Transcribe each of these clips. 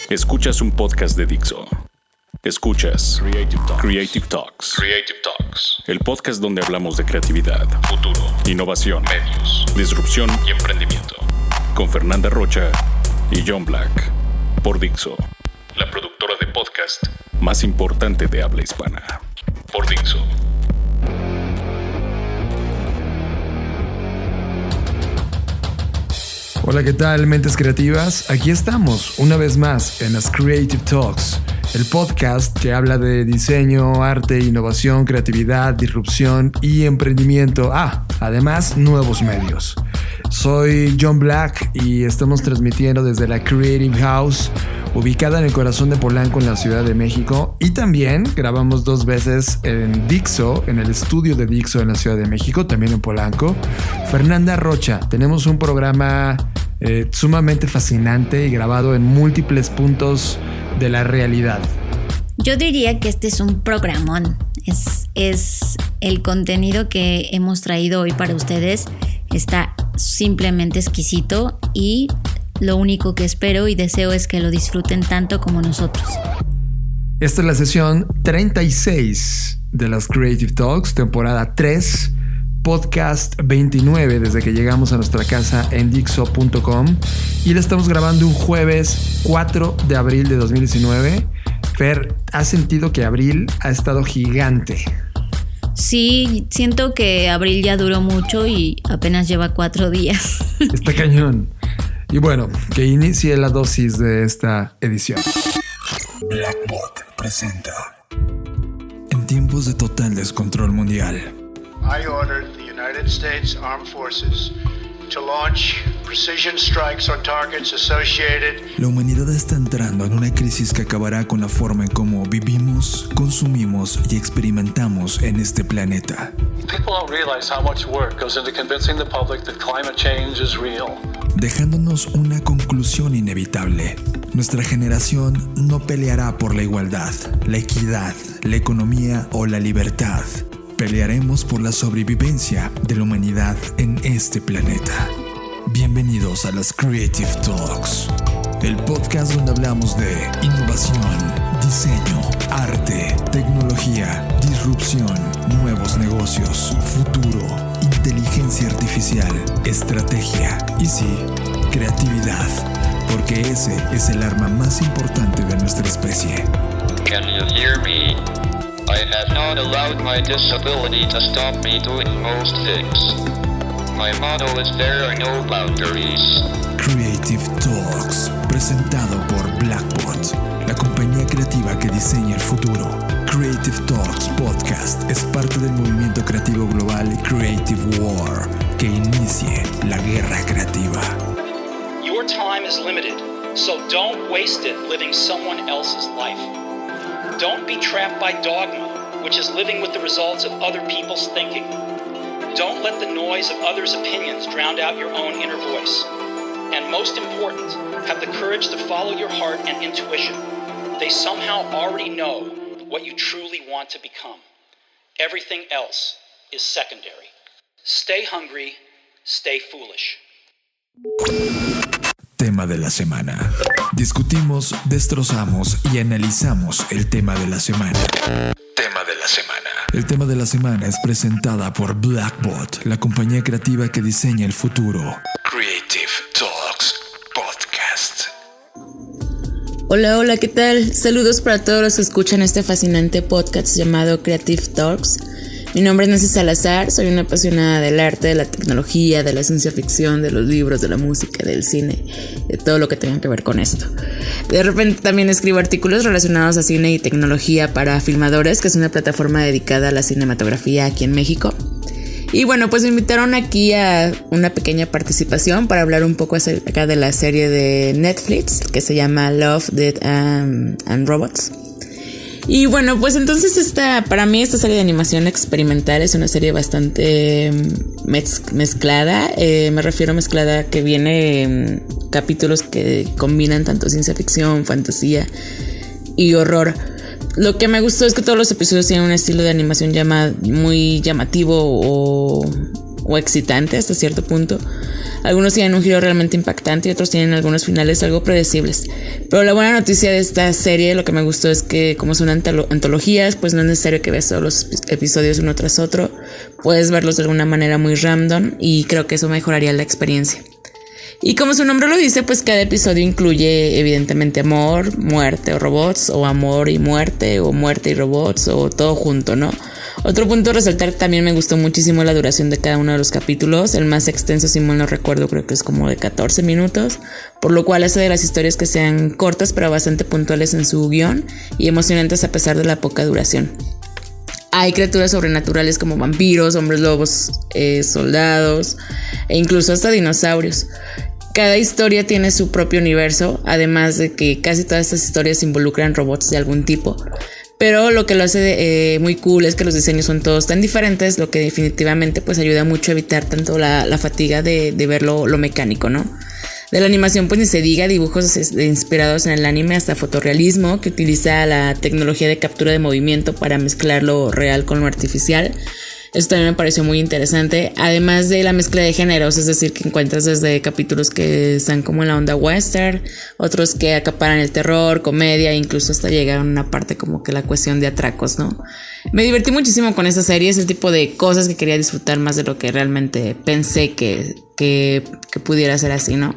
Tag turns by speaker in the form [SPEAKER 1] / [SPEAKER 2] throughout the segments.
[SPEAKER 1] Escuchas un podcast de Dixo. Escuchas Creative Talks. El podcast donde hablamos de creatividad, futuro, innovación, medios, disrupción y emprendimiento. Con Fernanda Rocha y John Black. Por Dixo, la productora de podcast más importante de habla hispana. Por Dixo.
[SPEAKER 2] Hola, ¿qué tal, mentes creativas? Aquí estamos, una vez más, en las Creative Talks, el podcast que habla de diseño, arte, innovación, creatividad, disrupción y emprendimiento. Además, nuevos medios. Soy John Black y estamos transmitiendo desde la Creative House, ubicada en el corazón de Polanco, en la Ciudad de México. Y también grabamos 2 veces en Dixo, en el estudio de Dixo en la Ciudad de México, también en Polanco. Fernanda Rocha, tenemos un programa sumamente fascinante y grabado en múltiples puntos de la realidad.
[SPEAKER 3] Yo diría que este es un programón. Es el contenido que hemos traído hoy para ustedes. Está simplemente exquisito y lo único que espero y deseo es que lo disfruten tanto como nosotros.
[SPEAKER 2] Esta es la sesión 36 de las Creative Talks, temporada 3, podcast 29, desde que llegamos a nuestra casa en Dixo.com, y la estamos grabando un jueves 4 de abril de 2019. Fer, ¿has sentido que abril ha estado gigante?
[SPEAKER 3] Sí, siento que abril ya duró mucho y apenas lleva 4 días.
[SPEAKER 2] Está cañón. Y bueno, que inicie la dosis de esta edición.
[SPEAKER 4] Blackbot presenta. En tiempos de total descontrol mundial,
[SPEAKER 5] I ordered the United States Armed Forces to launch precision strikes on targets associated.
[SPEAKER 4] la humanidad está entrando en una crisis que acabará con la forma en cómo vivimos, consumimos y experimentamos en este planeta.
[SPEAKER 6] People don't realize how much work goes into convincing the public that climate change is real.
[SPEAKER 4] Dejándonos una conclusión inevitable. Nuestra generación no peleará por la igualdad, la equidad, la economía o la libertad. Pelearemos por la sobrevivencia de la humanidad en este planeta. Bienvenidos a las Creative Talks, el podcast donde hablamos de innovación, diseño, arte, tecnología, disrupción, nuevos negocios, futuro, inteligencia artificial, estrategia y sí, creatividad, porque ese es el arma más importante de nuestra especie.
[SPEAKER 7] Can you hear me? I have not allowed my disability to stop me doing most things. My motto is there are no boundaries.
[SPEAKER 4] Creative Talks, presentado por Blackbot, la compañía creativa que diseña el futuro. Creative Talks Podcast es parte del movimiento creativo global Creative War, que inicie la guerra creativa.
[SPEAKER 8] Your time is limited, so don't waste it living someone else's life. Don't be trapped by dogma, which is living with the results of other people's thinking. Don't let the noise of others' opinions drown out your own inner voice. And most important, have the courage to follow your heart and intuition. They somehow already know what you truly want to become. Everything else is secondary. Stay hungry, stay foolish.
[SPEAKER 4] Tema de la semana. Discutimos, destrozamos y analizamos el tema de la semana. Tema de la semana. El tema de la semana es presentada por Blackbot, la compañía creativa que diseña el futuro. Creative Talks Podcast.
[SPEAKER 9] Hola, ¿qué tal? Saludos para todos los que escuchan este fascinante podcast llamado Creative Talks. Mi nombre es Nancy Salazar, soy una apasionada del arte, de la tecnología, de la ciencia ficción, de los libros, de la música, del cine, de todo lo que tenga que ver con esto. De repente también escribo artículos relacionados a cine y tecnología para Filmadores, que es una plataforma dedicada a la cinematografía aquí en México. Y bueno, pues me invitaron aquí a una pequeña participación para hablar un poco acerca de la serie de Netflix que se llama Love, Death and Robots. Y bueno, pues entonces para mí esta serie de animación experimental es una serie bastante mezclada. Me refiero a mezclada que viene capítulos que combinan tanto ciencia ficción, fantasía y horror. Lo que me gustó es que todos los episodios tienen un estilo de animación muy llamativo o excitante hasta cierto punto. Algunos tienen un giro realmente impactante y otros tienen algunos finales algo predecibles. Pero la buena noticia de esta serie, lo que me gustó es que como son antologías, pues no es necesario que veas todos los episodios uno tras otro. Puedes verlos de alguna manera muy random y creo que eso mejoraría la experiencia. Y como su nombre lo dice, pues cada episodio incluye evidentemente amor, muerte o robots, o amor y muerte, o muerte y robots, o todo junto, ¿no? Otro punto a resaltar, también me gustó muchísimo la duración de cada uno de los capítulos. El más extenso, si mal no recuerdo, creo que es como de 14 minutos, por lo cual hace de las historias que sean cortas pero bastante puntuales en su guión y emocionantes a pesar de la poca duración. Hay criaturas sobrenaturales como vampiros, hombres lobos, soldados e incluso hasta dinosaurios. Cada historia tiene su propio universo, además de que casi todas estas historias involucran robots de algún tipo. Pero lo que lo hace muy cool es que los diseños son todos tan diferentes, lo que definitivamente pues ayuda mucho a evitar tanto la fatiga de ver lo mecánico, ¿no? De la animación pues ni se diga, dibujos inspirados en el anime hasta fotorrealismo, que utiliza la tecnología de captura de movimiento para mezclar lo real con lo artificial. Eso también me pareció muy interesante, además de la mezcla de géneros, es decir, que encuentras desde capítulos que están como en la onda western, otros que acaparan el terror, comedia, e incluso hasta llega a una parte como que la cuestión de atracos, ¿no? Me divertí muchísimo con esta serie, es el tipo de cosas que quería disfrutar más de lo que realmente pensé que pudiera ser así, ¿no?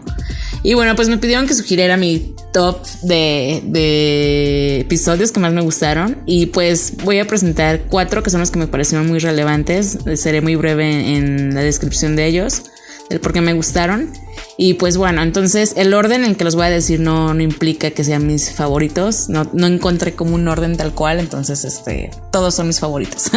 [SPEAKER 9] Y bueno, pues me pidieron que sugiriera mi top de episodios que más me gustaron, y pues voy a presentar 4 que son los que me parecieron muy relevantes. Seré muy breve en la descripción de ellos, del por qué me gustaron. Y pues bueno, entonces el orden en que los voy a decir no implica que sean mis favoritos. No encontré como un orden tal cual, entonces todos son mis favoritos.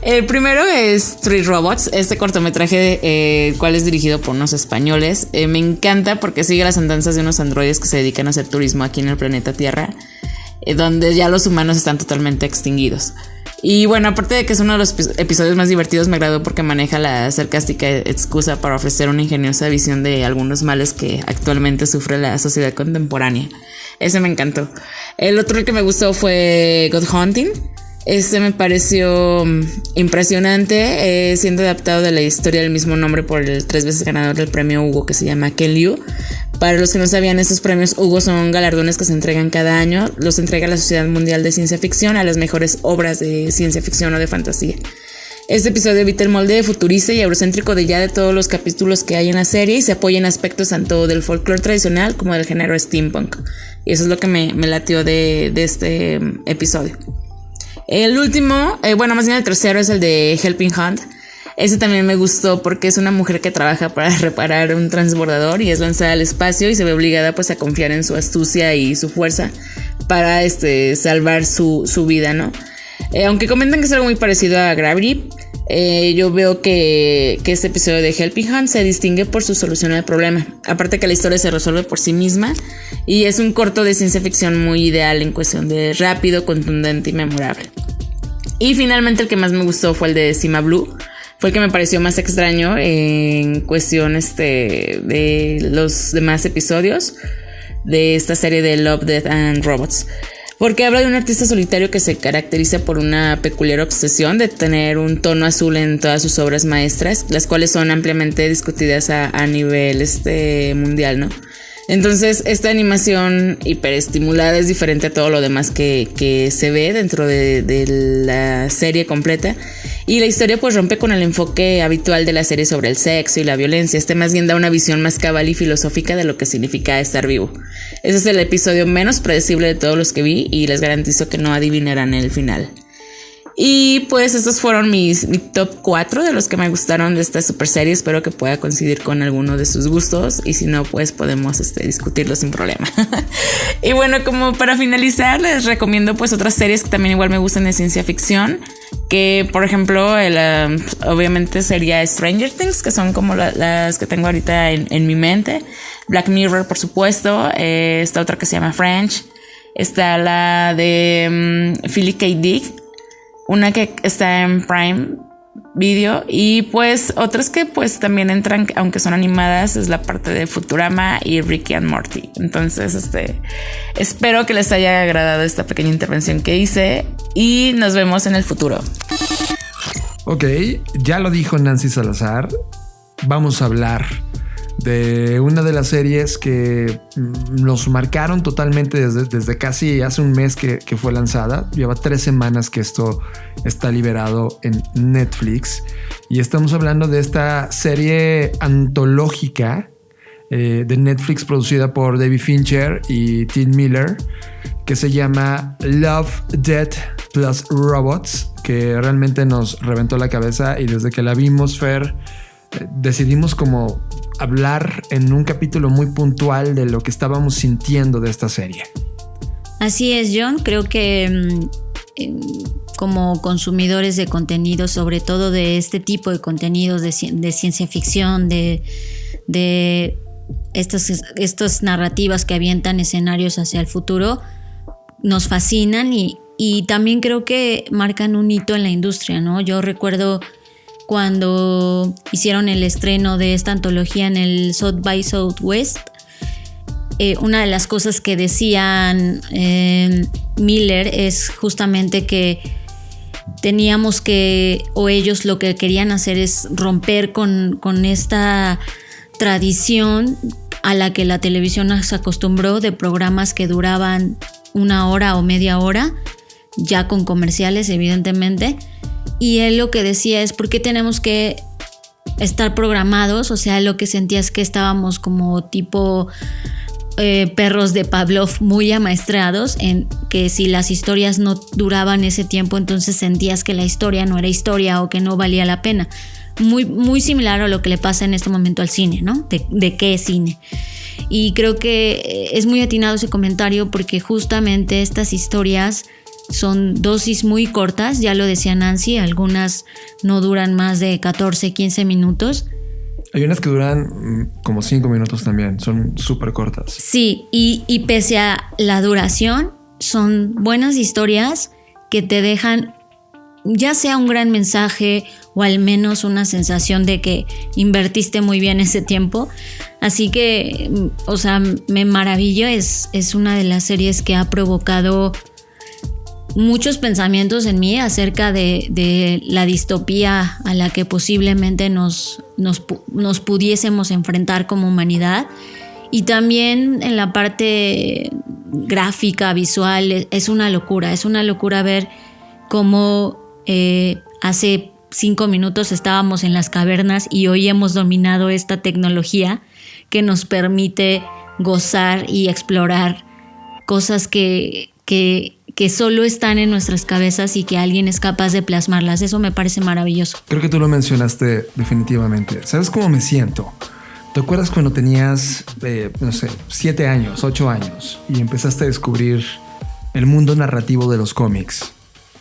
[SPEAKER 9] El primero es Three Robots, este cortometraje el cual es dirigido por unos españoles. Me encanta porque sigue las andanzas de unos androides que se dedican a hacer turismo aquí en el planeta Tierra, donde ya los humanos están totalmente extinguidos. Y bueno, aparte de que es uno de los episodios más divertidos, me agradó porque maneja la sarcástica excusa para ofrecer una ingeniosa visión de algunos males que actualmente sufre la sociedad contemporánea. Ese me encantó. El otro que me gustó fue God Hunting. Este me pareció impresionante, siendo adaptado de la historia del mismo nombre por el 3 veces ganador del premio Hugo, que se llama Ken Liu. Para los que no sabían, estos premios Hugo son galardones que se entregan cada año. Los entrega la Sociedad Mundial de Ciencia Ficción a las mejores obras de ciencia ficción o de fantasía. Este episodio evita el molde futurista y eurocéntrico de todos los capítulos que hay en la serie y se apoya en aspectos tanto del folclore tradicional como del género steampunk. Y eso es lo que me latió de este episodio. El último, más bien el tercero, es el de Helping Hand. Ese también me gustó porque es una mujer que trabaja para reparar un transbordador y es lanzada al espacio y se ve obligada pues a confiar en su astucia y su fuerza para salvar su vida, ¿no? Aunque comentan que es algo muy parecido a Gravity, yo veo que este episodio de Helping Hand se distingue por su solución al problema. Aparte que la historia se resuelve por sí misma y es un corto de ciencia ficción muy ideal en cuestión de rápido, contundente y memorable. Y finalmente el que más me gustó fue el de Cima Blue. Fue el que me pareció más extraño en cuestión de los demás episodios de esta serie de Love, Death and Robots. Porque habla de un artista solitario que se caracteriza por una peculiar obsesión de tener un tono azul en todas sus obras maestras, las cuales son ampliamente discutidas a nivel mundial, ¿no? Entonces esta animación hiperestimulada es diferente a todo lo demás que se ve dentro de la serie completa, y la historia pues rompe con el enfoque habitual de la serie sobre el sexo y la violencia. Más bien da una visión más cabal y filosófica de lo que significa estar vivo. Ese es el episodio menos predecible de todos los que vi y les garantizo que no adivinarán el final. Y pues estos fueron mi top 4 de los que me gustaron de esta super serie. Espero que pueda coincidir con alguno de sus gustos, y si no pues podemos discutirlo sin problema. Y bueno, como para finalizar, les recomiendo pues otras series que también igual me gustan de ciencia ficción, que por ejemplo obviamente sería Stranger Things, que son como las que tengo ahorita en mi mente. Black Mirror, por supuesto. Esta otra que se llama French. Está la de Philip K. Dick, una que está en Prime Video, y pues otras que pues también entran, aunque son animadas, es la parte de Futurama y Ricky and Morty. Entonces espero que les haya agradado esta pequeña intervención que hice y nos vemos en el futuro.
[SPEAKER 2] Ok, ya lo dijo Nancy Salazar, vamos a hablar de una de las series que nos marcaron totalmente desde casi hace un mes que fue lanzada. Lleva 3 semanas que esto está liberado en Netflix y estamos hablando de esta serie antológica de Netflix producida por David Fincher y Tim Miller, que se llama Love, Death plus Robots, que realmente nos reventó la cabeza, y desde que la vimos, Fer, decidimos como hablar en un capítulo muy puntual de lo que estábamos sintiendo de esta serie.
[SPEAKER 3] Así es, John. Creo que como consumidores de contenido, sobre todo de este tipo de contenidos de ciencia ficción, de estas narrativas que avientan escenarios hacia el futuro, nos fascinan y también creo que marcan un hito en la industria, ¿no? Yo recuerdo cuando hicieron el estreno de esta antología en el South by Southwest, una de las cosas que decían Miller es justamente que teníamos que, o ellos lo que querían hacer es romper con esta tradición a la que la televisión se acostumbró, de programas que duraban 1 hora o media hora, ya con comerciales evidentemente. Y él lo que decía es: ¿por qué tenemos que estar programados? O sea, lo que sentía es que estábamos como tipo perros de Pavlov, muy amaestrados en que si las historias no duraban ese tiempo, entonces sentías que la historia no era historia o que no valía la pena. Muy, muy similar a lo que le pasa en este momento al cine, ¿no? ¿De qué cine? Y creo que es muy atinado ese comentario, porque justamente estas historias son dosis muy cortas, ya lo decía Nancy, algunas no duran más de 14, 15 minutos.
[SPEAKER 2] Hay unas que duran como 5 minutos también, son súper cortas.
[SPEAKER 3] Sí, y pese a la duración, son buenas historias que te dejan ya sea un gran mensaje o al menos una sensación de que invertiste muy bien ese tiempo. Así que, o sea, me maravillo, es una de las series que ha provocado muchos pensamientos en mí acerca de la distopía a la que posiblemente nos pudiésemos enfrentar como humanidad. Y también en la parte gráfica, visual, es una locura ver cómo hace 5 minutos estábamos en las cavernas y hoy hemos dominado esta tecnología que nos permite gozar y explorar cosas que solo están en nuestras cabezas y que alguien es capaz de plasmarlas. Eso me parece maravilloso.
[SPEAKER 2] Creo que tú lo mencionaste definitivamente. ¿Sabes cómo me siento? ¿Te acuerdas cuando tenías, 7 años, 8 años y empezaste a descubrir el mundo narrativo de los cómics?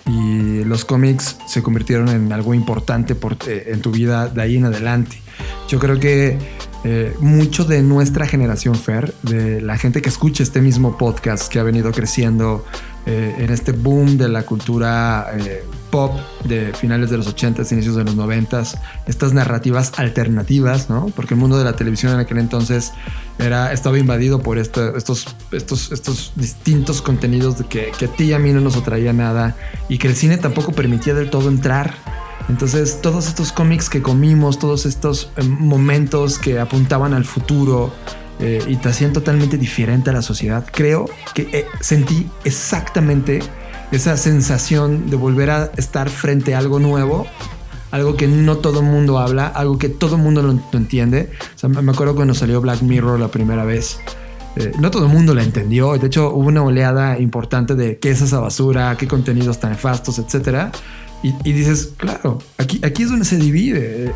[SPEAKER 2] Y los cómics se convirtieron en algo importante en tu vida de ahí en adelante. Yo creo que mucho de nuestra generación, Fer, de la gente que escucha este mismo podcast, que ha venido creciendo en este boom de la cultura pop de finales de los 80s, inicios de los 90s, estas narrativas alternativas, ¿no? Porque el mundo de la televisión en aquel entonces estaba invadido por estos distintos contenidos de que a ti y a mí no nos atraía nada, y que el cine tampoco permitía del todo entrar. Entonces todos estos cómics que comimos, todos estos momentos que apuntaban al futuro y te hacían totalmente diferente a la sociedad, creo que sentí exactamente esa sensación de volver a estar frente a algo nuevo, algo que no todo el mundo habla, algo que todo el mundo lo entiende. O sea, me acuerdo cuando salió Black Mirror la primera vez, no todo el mundo la entendió. De hecho, hubo una oleada importante de qué es esa basura, qué contenidos tan nefastos, etcétera. Y dices, claro, aquí es donde se divide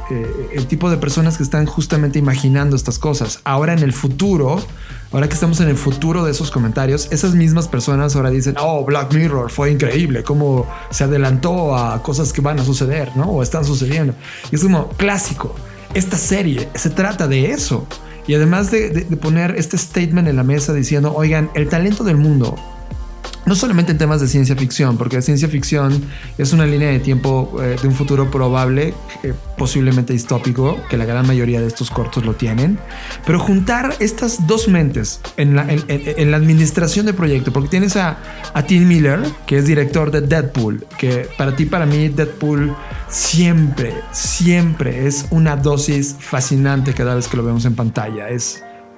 [SPEAKER 2] el tipo de personas que están justamente imaginando estas cosas. Ahora en el futuro, ahora que estamos en el futuro de esos comentarios, esas mismas personas ahora dicen: oh, Black Mirror fue increíble, cómo se adelantó a cosas que van a suceder, ¿no? O están sucediendo. Y es como clásico. Esta serie se trata de eso. Y además de poner este statement en la mesa diciendo: oigan, el talento del mundo no solamente en temas de ciencia ficción, porque ciencia ficción es una línea de tiempo de un futuro probable, posiblemente distópico, que la gran mayoría de estos cortos lo tienen, pero juntar estas dos mentes en la administración de proyecto, porque tienes a Tim Miller, que es director de Deadpool, que para mí Deadpool siempre es una dosis fascinante cada vez que lo vemos en pantalla.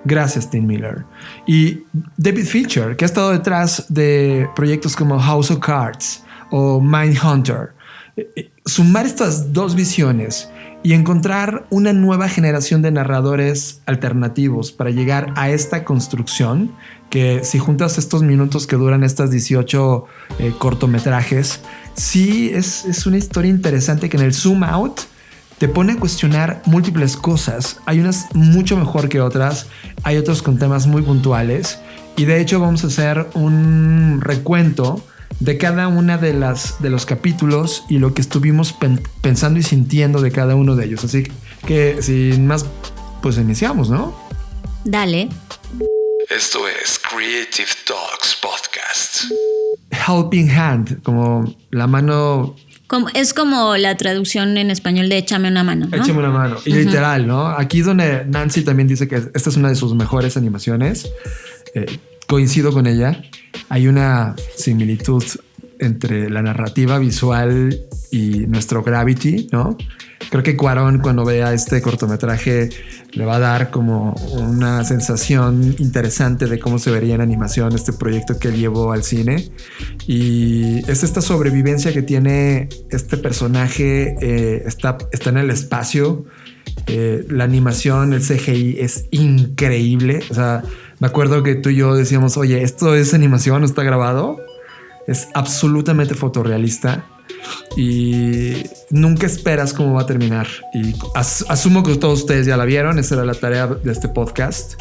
[SPEAKER 2] Gracias, Tim Miller. Y David Fincher, que ha estado detrás de proyectos como House of Cards o Mindhunter. Sumar estas dos visiones y encontrar una nueva generación de narradores alternativos para llegar a esta construcción, que si juntas estos minutos que duran estas 18 cortometrajes, sí es una historia interesante que en el zoom out te pone a cuestionar múltiples cosas. Hay unas mucho mejor que otras, hay otros con temas muy puntuales, y de hecho vamos a hacer un recuento de cada una de los capítulos y lo que estuvimos pensando y sintiendo de cada uno de ellos. Así que sin más, pues iniciamos, ¿no?
[SPEAKER 3] Dale.
[SPEAKER 4] Esto es Creative Talks Podcast.
[SPEAKER 2] Helping Hand, como la mano...
[SPEAKER 3] Es como la traducción en español de échame una mano, ¿no?
[SPEAKER 2] Échame una mano. Y literal, ¿no? Aquí donde Nancy también dice que esta es una de sus mejores animaciones. Coincido con ella. Hay una similitud entre la narrativa visual y nuestro Gravity, ¿no? Creo que Cuarón, cuando vea este cortometraje, le va a dar como una sensación interesante de cómo se vería en animación este proyecto que él llevó al cine. Y es esta sobrevivencia que tiene este personaje. Está en el espacio. La animación, el CGI es increíble. O sea, me acuerdo que tú y yo decíamos, oye, ¿esto es animación? ¿No está grabado? Es absolutamente fotorrealista. Y nunca esperas cómo va a terminar. Y asumo que todos ustedes ya la vieron. Esa era la tarea de este podcast.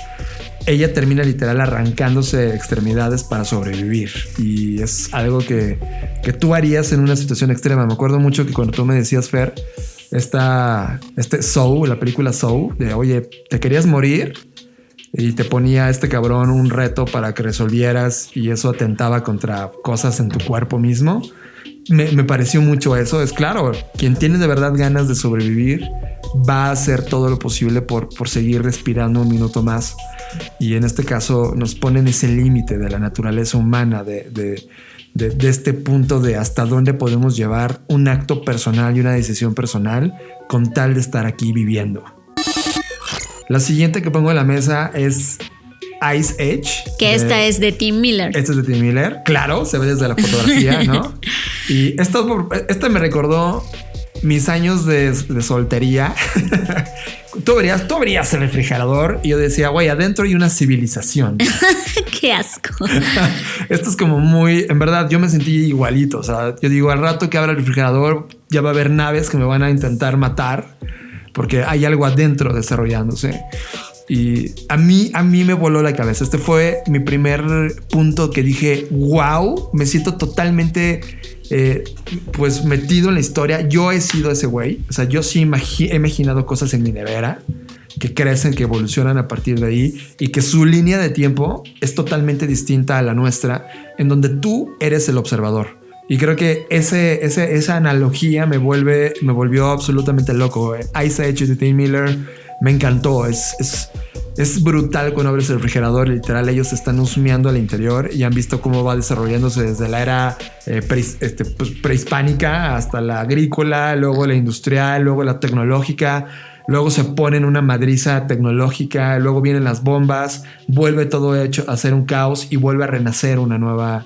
[SPEAKER 2] Ella termina literal arrancándose extremidades para sobrevivir. Y es algo que tú harías en una situación extrema. Me acuerdo mucho que cuando tú me decías, Fer, Saw, la película Saw, de oye, ¿te querías morir? Y te ponía este cabrón un reto para que resolvieras, y eso atentaba contra cosas en tu cuerpo mismo. Me pareció mucho eso. Es claro, quien tiene de verdad ganas de sobrevivir va a hacer todo lo posible por seguir respirando un minuto más. Y en este caso nos ponen ese límite de la naturaleza humana, de este punto de hasta dónde podemos llevar un acto personal y una decisión personal con tal de estar aquí viviendo. La siguiente que pongo en la mesa es Ice Age.
[SPEAKER 3] Que esta es de Tim Miller.
[SPEAKER 2] Esta es de Tim Miller. Claro, se ve desde la fotografía, ¿no? Y esta me recordó mis años de soltería. Tú abrías el refrigerador y yo decía, güey, adentro hay una civilización.
[SPEAKER 3] Qué asco.
[SPEAKER 2] Esto es como muy... En verdad, yo me sentí igualito. O sea, yo digo, al rato que abra el refrigerador ya va a haber naves que me van a intentar matar porque hay algo adentro desarrollándose. Y a mí me voló la cabeza. Este fue mi primer punto que dije, wow, me siento totalmente pues metido en la historia. Yo he sido ese güey. O sea, yo sí he imaginado cosas en mi nevera que crecen, que evolucionan a partir de ahí, y que su línea de tiempo es totalmente distinta a la nuestra, en donde tú eres el observador. Y creo que esa analogía me volvió absolutamente loco. Ice Age de Tim Miller me encantó. Es brutal cuando abres el refrigerador. Literal, ellos están husmeando al interior y han visto cómo va desarrollándose desde la era prehispánica hasta la agrícola, luego la industrial, luego la tecnológica. Luego se ponen una madriza tecnológica, luego vienen las bombas, vuelve todo hecho a ser un caos y vuelve a renacer una nueva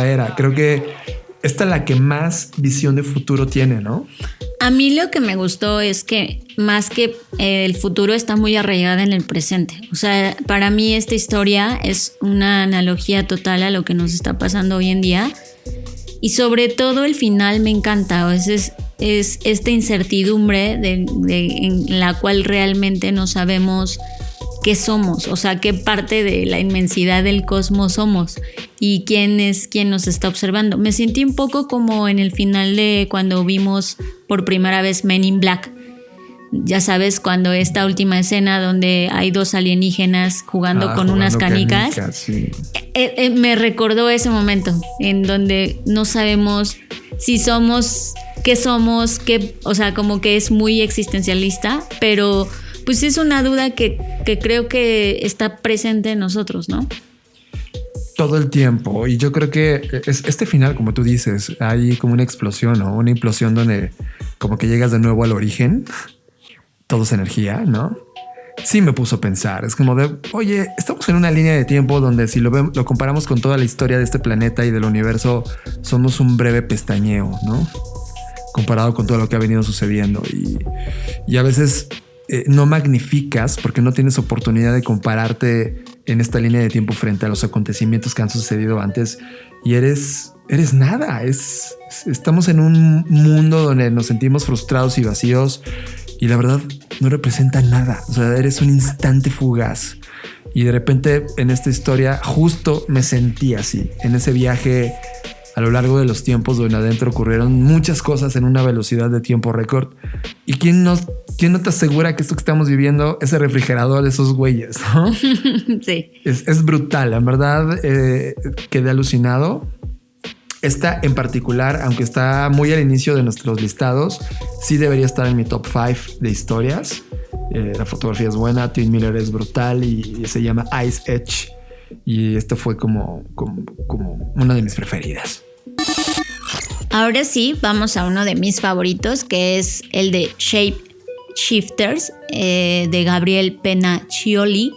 [SPEAKER 2] era. Creo que esta es la que más visión de futuro tiene, ¿no?
[SPEAKER 3] A mí lo que me gustó es que más que el futuro está muy arraigada en el presente. O sea, para mí esta historia es una analogía total a lo que nos está pasando hoy en día. Y sobre todo el final me encanta. Es esta incertidumbre en la cual realmente no sabemos qué somos, o sea, qué parte de la inmensidad del cosmos somos y quién es quien nos está observando. Me sentí un poco como en el final de cuando vimos por primera vez Men in Black, Ya sabes, cuando esta última escena donde hay 2 alienígenas jugando con unas canicas,
[SPEAKER 2] sí.
[SPEAKER 3] Me recordó ese momento en donde no sabemos si somos, o sea, como que es muy existencialista, pero pues es una duda que creo que está presente en nosotros, ¿no?
[SPEAKER 2] Todo el tiempo. Y yo creo que este final, como tú dices, hay como una explosión o una implosión donde como que llegas de nuevo al origen. Todo es energía, ¿no? Sí me puso a pensar. Es como de, oye, estamos en una línea de tiempo donde si lo comparamos con toda la historia de este planeta y del universo, somos un breve pestañeo, ¿no? Comparado con todo lo que ha venido sucediendo. Y a veces no magnificas porque no tienes oportunidad de compararte en esta línea de tiempo frente a los acontecimientos que han sucedido antes y eres nada. Estamos en un mundo donde nos sentimos frustrados y vacíos y la verdad no representa nada. O sea, eres un instante fugaz y de repente en esta historia justo me sentí así, en ese viaje a lo largo de los tiempos donde adentro ocurrieron muchas cosas en una velocidad de tiempo récord. ¿Y quién no te asegura que esto que estamos viviendo es el refrigerador de esos güeyes, ¿no?
[SPEAKER 3] Sí.
[SPEAKER 2] Es brutal, en verdad quedé alucinado. Esta en particular, aunque está muy al inicio de nuestros listados, sí debería estar en mi top 5 de historias. La fotografía es buena, Tim Miller es brutal y se llama Ice Edge. Y esto fue como una de mis preferidas.
[SPEAKER 3] Ahora sí, vamos a uno de mis favoritos, que es el de Shape Shifters, de Gabriel Penaccioli.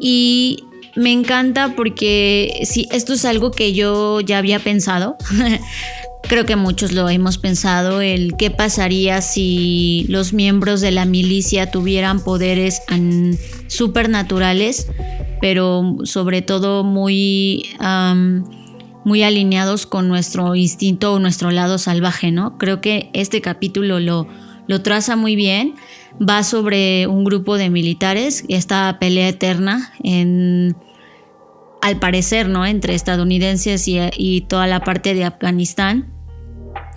[SPEAKER 3] Y me encanta porque sí, esto es algo que yo ya había pensado. Creo que muchos lo hemos pensado, el qué pasaría si los miembros de la milicia tuvieran poderes supernaturales, pero sobre todo muy alineados con nuestro instinto o nuestro lado salvaje, ¿no? Creo que este capítulo lo traza muy bien. Va sobre un grupo de militares, esta pelea eterna al parecer, ¿no? Entre estadounidenses y toda la parte de Afganistán,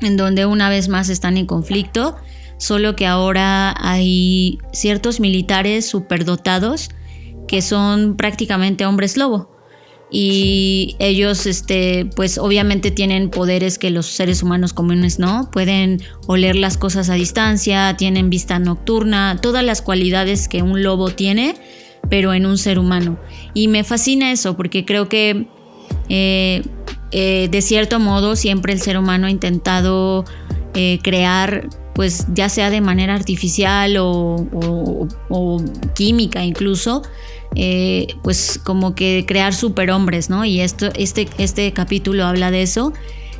[SPEAKER 3] en donde una vez más están en conflicto, solo que ahora hay ciertos militares superdotados que son prácticamente hombres lobo. Y ellos, pues obviamente tienen poderes que los seres humanos comunes no. Pueden oler las cosas a distancia, tienen vista nocturna, todas las cualidades que un lobo tiene, pero en un ser humano. Y me fascina eso porque creo que de cierto modo siempre el ser humano ha intentado crear, pues ya sea de manera artificial o química incluso, pues como que crear superhombres, ¿no? Y este capítulo habla de eso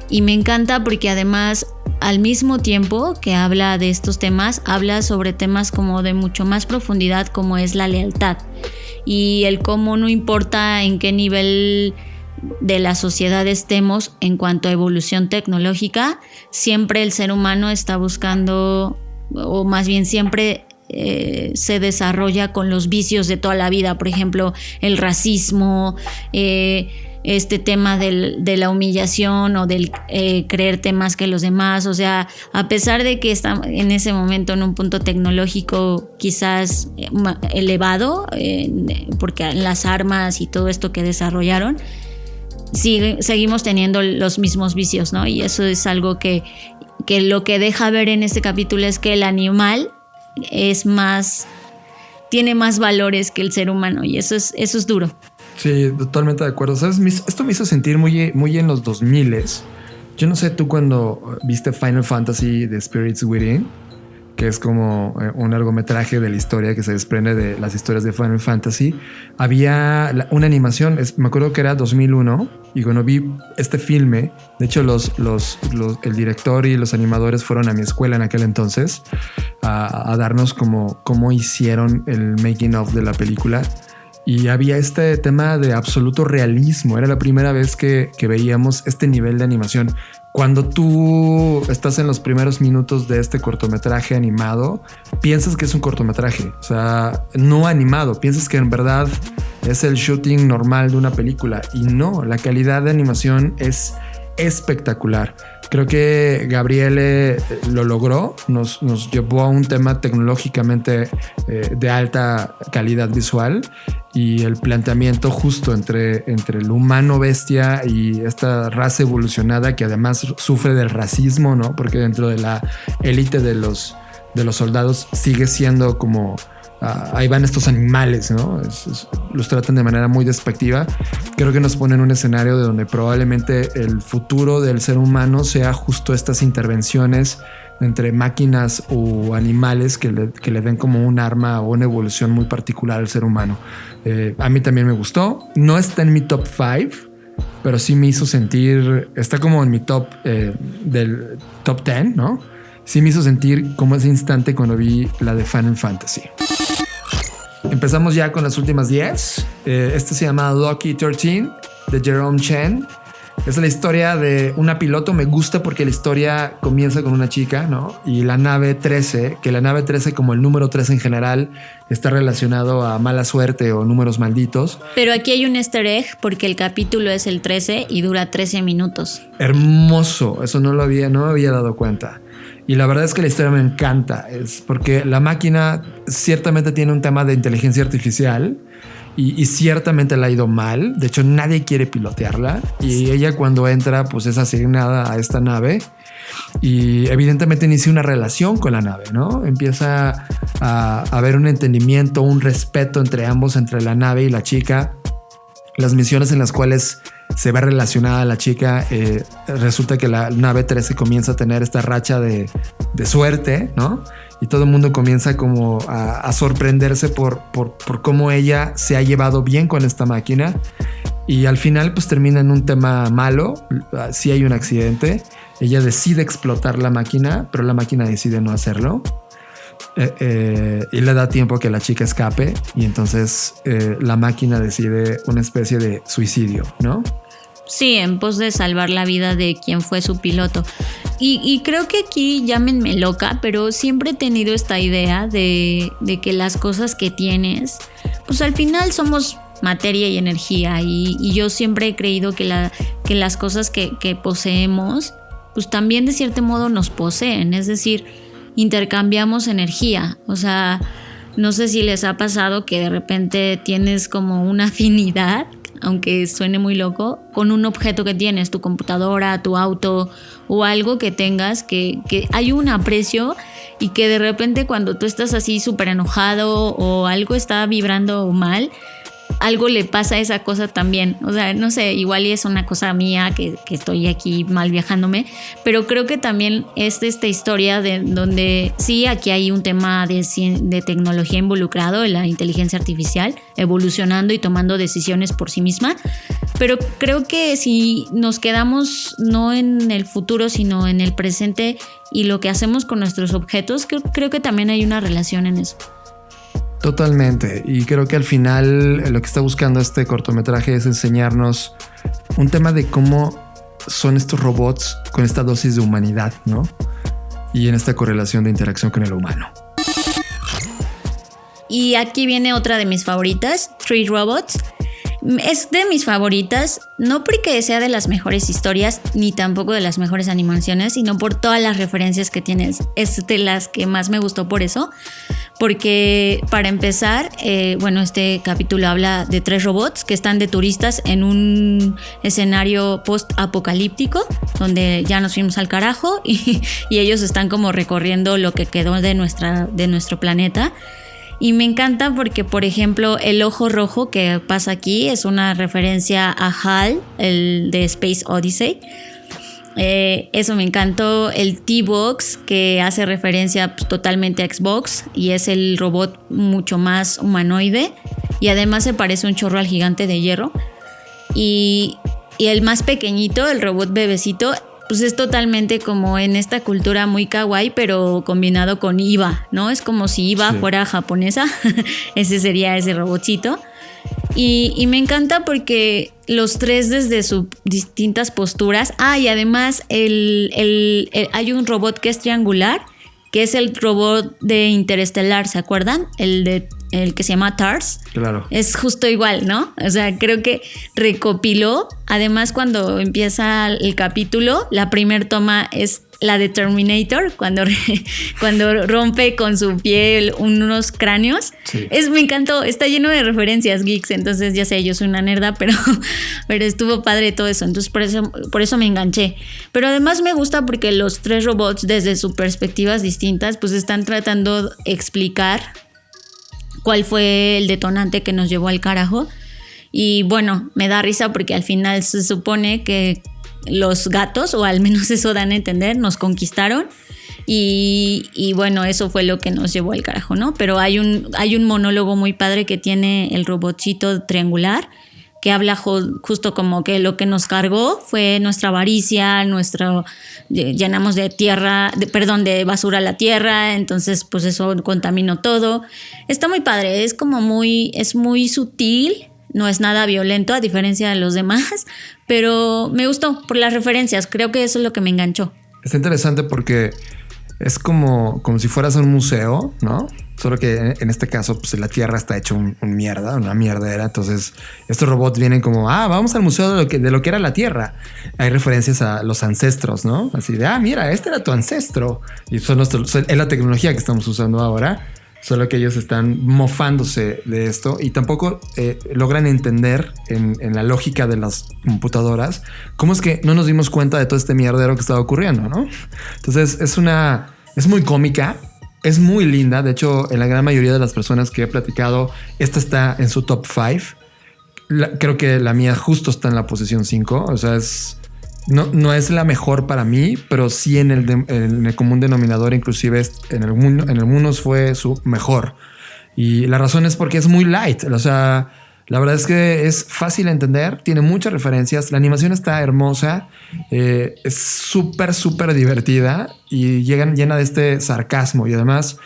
[SPEAKER 3] y me encanta porque además al mismo tiempo que habla de estos temas, habla sobre temas como de mucho más profundidad, como es la lealtad y el cómo no importa en qué nivel de la sociedad estemos en cuanto a evolución tecnológica, siempre el ser humano está buscando, o más bien siempre se desarrolla con los vicios de toda la vida, por ejemplo el racismo, este tema de la humillación o del creerte más que los demás. O sea, a pesar de que está en ese momento en un punto tecnológico quizás elevado, porque las armas y todo esto que desarrollaron, seguimos teniendo los mismos vicios, ¿no? Y eso es algo que lo que deja ver en este capítulo es que el animal tiene más valores que el ser humano, y eso es duro.
[SPEAKER 2] Sí, totalmente de acuerdo. ¿Sabes? Esto me hizo sentir muy en los 2000s. Yo no sé tú cuando viste Final Fantasy The Spirits Within, que es como un largometraje de la historia que se desprende de las historias de Final Fantasy. Había una animación, me acuerdo que era 2001, y cuando vi este filme, de hecho el director y los animadores fueron a mi escuela en aquel entonces a darnos cómo hicieron el making of de la película. Y había este tema de absoluto realismo. Era la primera vez que veíamos este nivel de animación. Cuando tú estás en los primeros minutos de este cortometraje animado, piensas que es un cortometraje, o sea, no animado. Piensas que en verdad es el shooting normal de una película. Y no, la calidad de animación es espectacular. Creo que Gabriele lo logró, nos llevó a un tema tecnológicamente de alta calidad visual, y el planteamiento justo entre el humano bestia y esta raza evolucionada que además sufre del racismo, ¿no? Porque dentro de la élite de los soldados sigue siendo como... ahí van estos animales, ¿no? Los tratan de manera muy despectiva. Creo que nos ponen en un escenario de donde probablemente el futuro del ser humano sea justo estas intervenciones entre máquinas o animales que le den como un arma o una evolución muy particular al ser humano. A mí también me gustó. No está en mi top 5, pero sí me hizo sentir... Está como en mi top del top 10, ¿no? Sí me hizo sentir como ese instante cuando vi la de Final Fantasy. Empezamos ya con las últimas 10. Este se llama Lucky 13 de Jerome Chen. Es la historia de una piloto. Me gusta porque la historia comienza con una chica, ¿no? Y la nave 13, que la nave 13 como el número 13 en general está relacionado a mala suerte o números malditos.
[SPEAKER 3] Pero aquí hay un easter egg porque el capítulo es el 13 y dura 13 minutos.
[SPEAKER 2] Hermoso. Eso no me había dado cuenta. Y la verdad es que la historia me encanta. Es porque la máquina ciertamente tiene un tema de inteligencia artificial y ciertamente le ha ido mal. De hecho, nadie quiere pilotearla. Y ella cuando entra, pues es asignada a esta nave. Y evidentemente inicia una relación con la nave, ¿no? Empieza a haber un entendimiento, un respeto entre ambos, entre la nave y la chica. Las misiones en las cuales se ve relacionada a la chica, resulta que la nave 13 comienza a tener esta racha de suerte, ¿no? Y todo el mundo comienza como a sorprenderse por cómo ella se ha llevado bien con esta máquina. Y al final pues termina en un tema malo. Sí hay un accidente. Ella decide explotar la máquina, pero la máquina decide no hacerlo. Y le da tiempo a que la chica escape. Y entonces la máquina decide una especie de suicidio, ¿no?
[SPEAKER 3] Sí, en pos de salvar la vida de quien fue su piloto. Y creo que aquí, llámenme loca, pero siempre he tenido esta idea de que las cosas que tienes, pues al final somos materia y energía. Y yo siempre he creído que las cosas que poseemos, pues también de cierto modo nos poseen. Es decir, intercambiamos energía. O sea, no sé si les ha pasado que de repente tienes como una afinidad, aunque suene muy loco, con un objeto que tienes, tu computadora, tu auto o algo que tengas, que hay un aprecio y que de repente cuando tú estás así súper enojado o algo está vibrando mal, algo le pasa a esa cosa también. O sea, no sé, igual y es una cosa mía que estoy aquí mal viajándome, pero creo que también es esta historia de donde sí, aquí hay un tema de tecnología involucrado, de la inteligencia artificial evolucionando y tomando decisiones por sí misma, pero creo que si nos quedamos no en el futuro sino en el presente y lo que hacemos con nuestros objetos, creo que también hay una relación en eso.
[SPEAKER 2] Totalmente, y creo que al final lo que está buscando este cortometraje es enseñarnos un tema de cómo son estos robots con esta dosis de humanidad, ¿no? Y en esta correlación de interacción con el humano.
[SPEAKER 3] Y aquí viene otra de mis favoritas, Three Robots. Es de mis favoritas, no porque sea de las mejores historias, ni tampoco de las mejores animaciones, sino por todas las referencias que tienes. Es de las que más me gustó por eso. Porque para empezar, este capítulo habla de 3 robots que están de turistas en un escenario post-apocalíptico, donde ya nos fuimos al carajo y ellos están como recorriendo lo que quedó de nuestro planeta. Y me encanta porque, por ejemplo, el ojo rojo que pasa aquí es una referencia a HAL, el de Space Odyssey. Eso me encantó. El T-Box, que hace referencia totalmente a Xbox y es el robot mucho más humanoide y además se parece un chorro al gigante de hierro. Y el más pequeñito, el robot bebecito, pues es totalmente como en esta cultura muy kawaii, pero combinado con Iva, ¿no? Es como si Iva fuera japonesa. Ese sería ese robotcito. Y me encanta porque los 3 desde sus distintas posturas. Y además hay un robot que es triangular, que es el robot de Interestelar, ¿se acuerdan? El el que se llama TARS.
[SPEAKER 2] Claro.
[SPEAKER 3] Es justo igual, ¿no? O sea, creo que recopiló. Además, cuando empieza el capítulo, la primer toma es la de Terminator, cuando rompe con su piel unos cráneos.
[SPEAKER 2] Sí.
[SPEAKER 3] Me encantó, está lleno de referencias geeks, entonces ya sé, yo soy una nerda, pero estuvo padre todo eso, entonces por eso me enganché. Pero además me gusta porque los 3 robots, desde sus perspectivas distintas, pues están tratando de explicar cuál fue el detonante que nos llevó al carajo. Y bueno, me da risa porque al final se supone que los gatos, o al menos eso dan a entender, nos conquistaron y bueno, eso fue lo que nos llevó al carajo, ¿no? Pero hay un monólogo muy padre que tiene el robotcito triangular que habla justo como que lo que nos cargó fue nuestra avaricia, llenamos de basura la tierra, entonces pues eso contaminó todo. Está muy padre, es muy sutil. No es nada violento a diferencia de los demás, pero me gustó por las referencias. Creo que eso es lo que me enganchó.
[SPEAKER 2] Está interesante porque es como si fueras a un museo, ¿no? Solo que en este caso, pues la Tierra está hecho una mierdera. Entonces, estos robots vienen como, vamos al museo de lo que era la Tierra. Hay referencias a los ancestros, ¿no? Así de, mira, este era tu ancestro. Y es la tecnología que estamos usando ahora. Solo que ellos están mofándose de esto y tampoco logran entender en la lógica de las computadoras cómo es que no nos dimos cuenta de todo este mierdero que estaba ocurriendo, ¿no? Entonces es muy cómica, es muy linda. De hecho, en la gran mayoría de las personas que he platicado, esta está en su top 5. Creo que la mía justo está en la posición 5. O sea, no es la mejor para mí, pero sí en el común denominador, inclusive en algunos fue su mejor. Y la razón es porque es muy light. O sea, la verdad es que es fácil de entender, tiene muchas referencias, la animación está hermosa, es súper divertida y llena de este sarcasmo. Y además,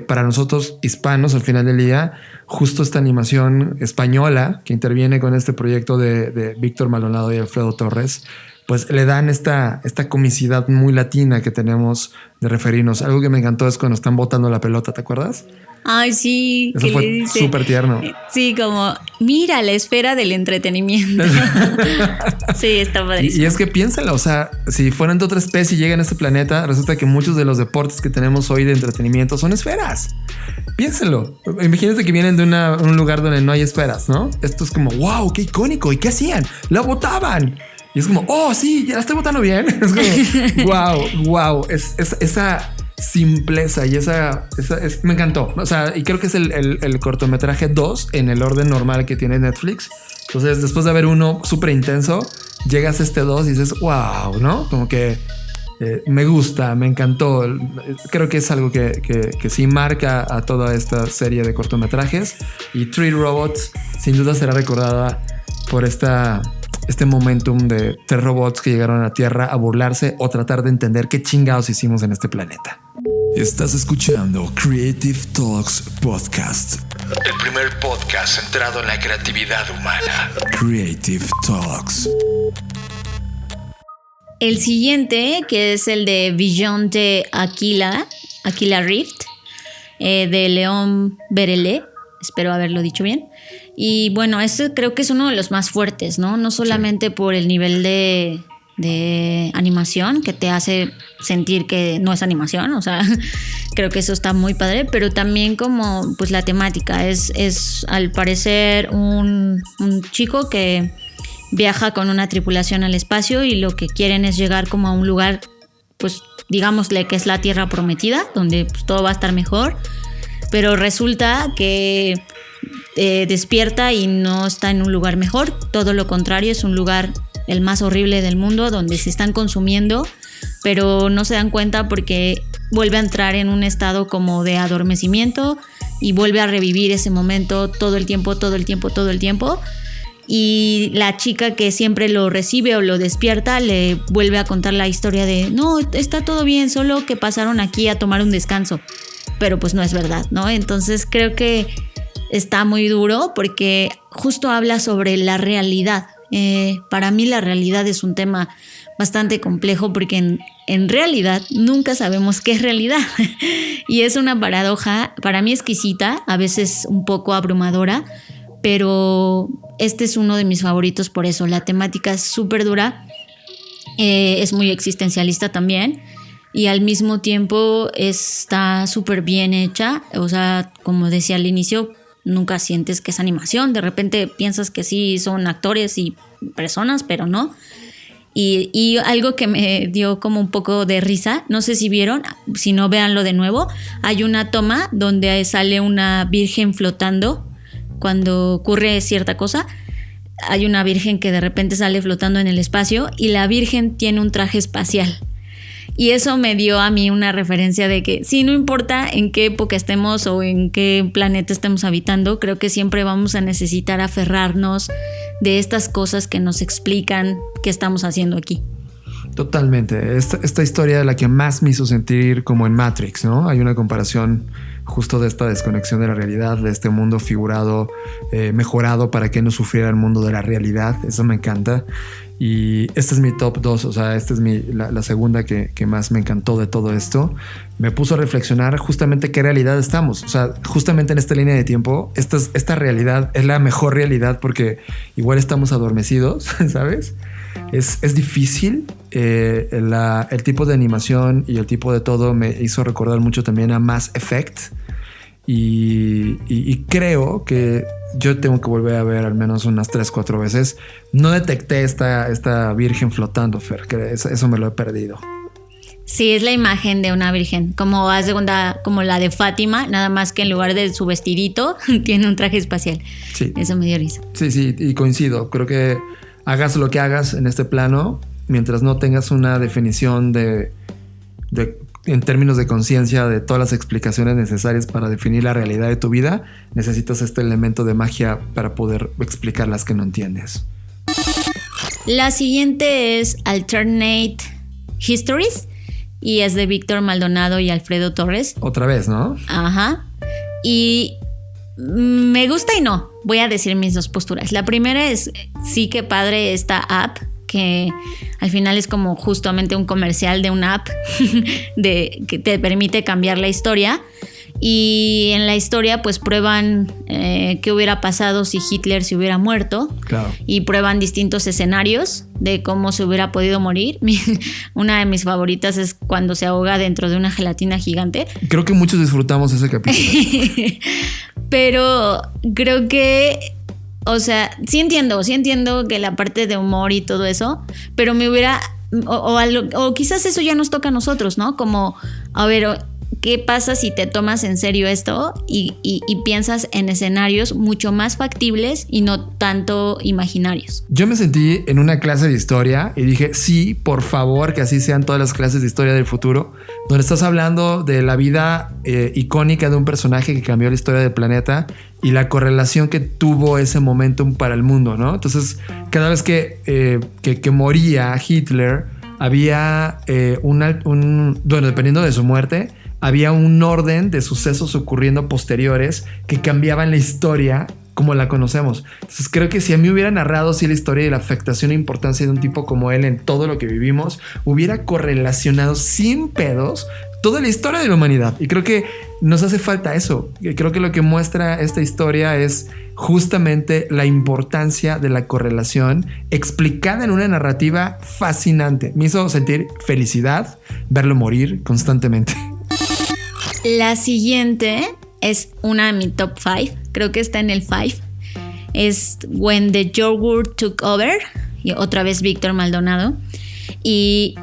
[SPEAKER 2] para nosotros hispanos, al final del día, justo esta animación española que interviene con este proyecto de Víctor Maldonado y Alfredo Torres, pues le dan esta comicidad muy latina que tenemos de referirnos. Algo que me encantó es cuando están botando la pelota, ¿te acuerdas?
[SPEAKER 3] Ay, sí.
[SPEAKER 2] Eso fue súper tierno.
[SPEAKER 3] Sí, como, mira la esfera del entretenimiento. Sí, está padrísimo.
[SPEAKER 2] Y es que piénsalo, o sea, si fueran de otra especie y llegan a este planeta, resulta que muchos de los deportes que tenemos hoy de entretenimiento son esferas. Piénsalo. Imagínate que vienen de un lugar donde no hay esferas, ¿no? Esto es como, wow, qué icónico. ¿Y qué hacían? La botaban. Y es como, sí, ya la estoy botando bien. Es como, wow. Esa simpleza y me encantó. O sea, y creo que es el cortometraje 2 en el orden normal que tiene Netflix. Entonces, después de ver uno súper intenso, llegas a este 2 y dices, wow, ¿no? Como que me gusta, me encantó. Creo que es algo que sí marca a toda esta serie de cortometrajes. Y Three Robots sin duda será recordada por este momentum de 3 robots que llegaron a la Tierra a burlarse o tratar de entender qué chingados hicimos en este planeta.
[SPEAKER 4] Estás escuchando Creative Talks Podcast.
[SPEAKER 10] El primer podcast centrado en la creatividad humana.
[SPEAKER 4] Creative Talks.
[SPEAKER 3] El siguiente, que es el de Beyond de Aquila Rift, de León Berelé. Espero haberlo dicho bien. Y bueno, este creo que es uno de los más fuertes, ¿no? No solamente por el nivel de animación que te hace sentir que no es animación, o sea, creo que eso está muy padre, pero también como pues la temática es al parecer un chico que viaja con una tripulación al espacio y lo que quieren es llegar como a un lugar, pues digámosle que es la Tierra Prometida, donde pues, todo va a estar mejor, pero resulta que despierta y no está en un lugar mejor, todo lo contrario, es un lugar el más horrible del mundo, donde se están consumiendo, pero no se dan cuenta porque vuelve a entrar en un estado como de adormecimiento y vuelve a revivir ese momento todo el tiempo. Y la chica que siempre lo recibe o lo despierta le vuelve a contar la historia de no, está todo bien, solo que pasaron aquí a tomar un descanso, pero pues no es verdad, ¿no? Entonces creo que está muy duro porque justo habla sobre la realidad Para mí la realidad es un tema bastante complejo porque en realidad nunca sabemos qué es realidad. Y es una paradoja para mí exquisita, a veces un poco abrumadora, pero este es uno de mis favoritos por eso. La temática es súper dura, es muy existencialista también y al mismo tiempo está súper bien hecha. O sea, como decía al inicio, nunca sientes que es animación. De repente piensas que sí son actores y personas, pero no. Y algo que me dio como un poco de risa, no sé si vieron, si no, véanlo de nuevo. Hay una toma donde sale una virgen flotando cuando ocurre cierta cosa. Hay una virgen que de repente sale flotando en el espacio y la virgen tiene un traje espacial. Y eso me dio a mí una referencia de que sí, no importa en qué época estemos o en qué planeta estemos habitando, creo que siempre vamos a necesitar aferrarnos de estas cosas que nos explican qué estamos haciendo aquí.
[SPEAKER 2] Totalmente. Esta historia es la que más me hizo sentir como en Matrix, ¿no? Hay una comparación justo de esta desconexión de la realidad, de este mundo figurado, mejorado para que no sufriera el mundo de la realidad. Eso me encanta. Y este es mi top 2, o sea, esta es la segunda que más me encantó de todo esto. Me puso a reflexionar justamente qué realidad estamos. O sea, justamente en esta línea de tiempo, esta realidad es la mejor realidad porque igual estamos adormecidos, ¿sabes? Es difícil. El tipo de animación y el tipo de todo me hizo recordar mucho también a Mass Effect. Y creo que yo tengo que volver a ver al menos unas 3-4 veces. No detecté esta virgen flotando, Fer, que eso me lo he perdido.
[SPEAKER 3] Sí, es la imagen de una virgen, como haz de cuenta, como la de Fátima, nada más que en lugar de su vestidito tiene un traje espacial. Sí. Eso me dio risa.
[SPEAKER 2] Sí, y coincido. Creo que hagas lo que hagas en este plano, mientras no tengas una definición en términos de conciencia de todas las explicaciones necesarias para definir la realidad de tu vida, necesitas este elemento de magia para poder explicar las que no entiendes.
[SPEAKER 3] La siguiente es Alternate Histories y es de Víctor Maldonado y Alfredo Torres.
[SPEAKER 2] Otra vez, ¿no?
[SPEAKER 3] Ajá. Y me gusta y no. Voy a decir mis dos posturas. La primera es, sí que padre esta app, que al final es como justamente un comercial de una app que te permite cambiar la historia. Y en la historia pues prueban qué hubiera pasado si Hitler se hubiera muerto. Claro. Y prueban distintos escenarios de cómo se hubiera podido morir. Una de mis favoritas es cuando se ahoga dentro de una gelatina gigante.
[SPEAKER 2] Creo que muchos disfrutamos ese capítulo.
[SPEAKER 3] Pero creo que, o sea, sí entiendo que la parte de humor y todo eso, pero me hubiera, o quizás eso ya nos toca a nosotros, ¿no? Como, a ver, ¿qué pasa si te tomas en serio esto y piensas en escenarios mucho más factibles y no tanto imaginarios?
[SPEAKER 2] Yo me sentí en una clase de historia y dije, sí, por favor, que así sean todas las clases de historia del futuro, donde estás hablando de la vida icónica de un personaje que cambió la historia del planeta y la correlación que tuvo ese momentum para el mundo, ¿no? Entonces, cada vez que moría Hitler, había bueno, dependiendo de su muerte, había un orden de sucesos ocurriendo posteriores que cambiaban la historia como la conocemos. Entonces creo que si a mí hubiera narrado así la historia y la afectación e importancia de un tipo como él en todo lo que vivimos, hubiera correlacionado sin pedos toda la historia de la humanidad. Y creo que nos hace falta eso. Creo que lo que muestra esta historia es justamente la importancia de la correlación explicada en una narrativa fascinante. Me hizo sentir felicidad verlo morir constantemente.
[SPEAKER 3] La siguiente es una de mi top 5. Creo que está en el 5. Es When the Yogurt Took Over. Y otra vez Víctor Maldonado. Y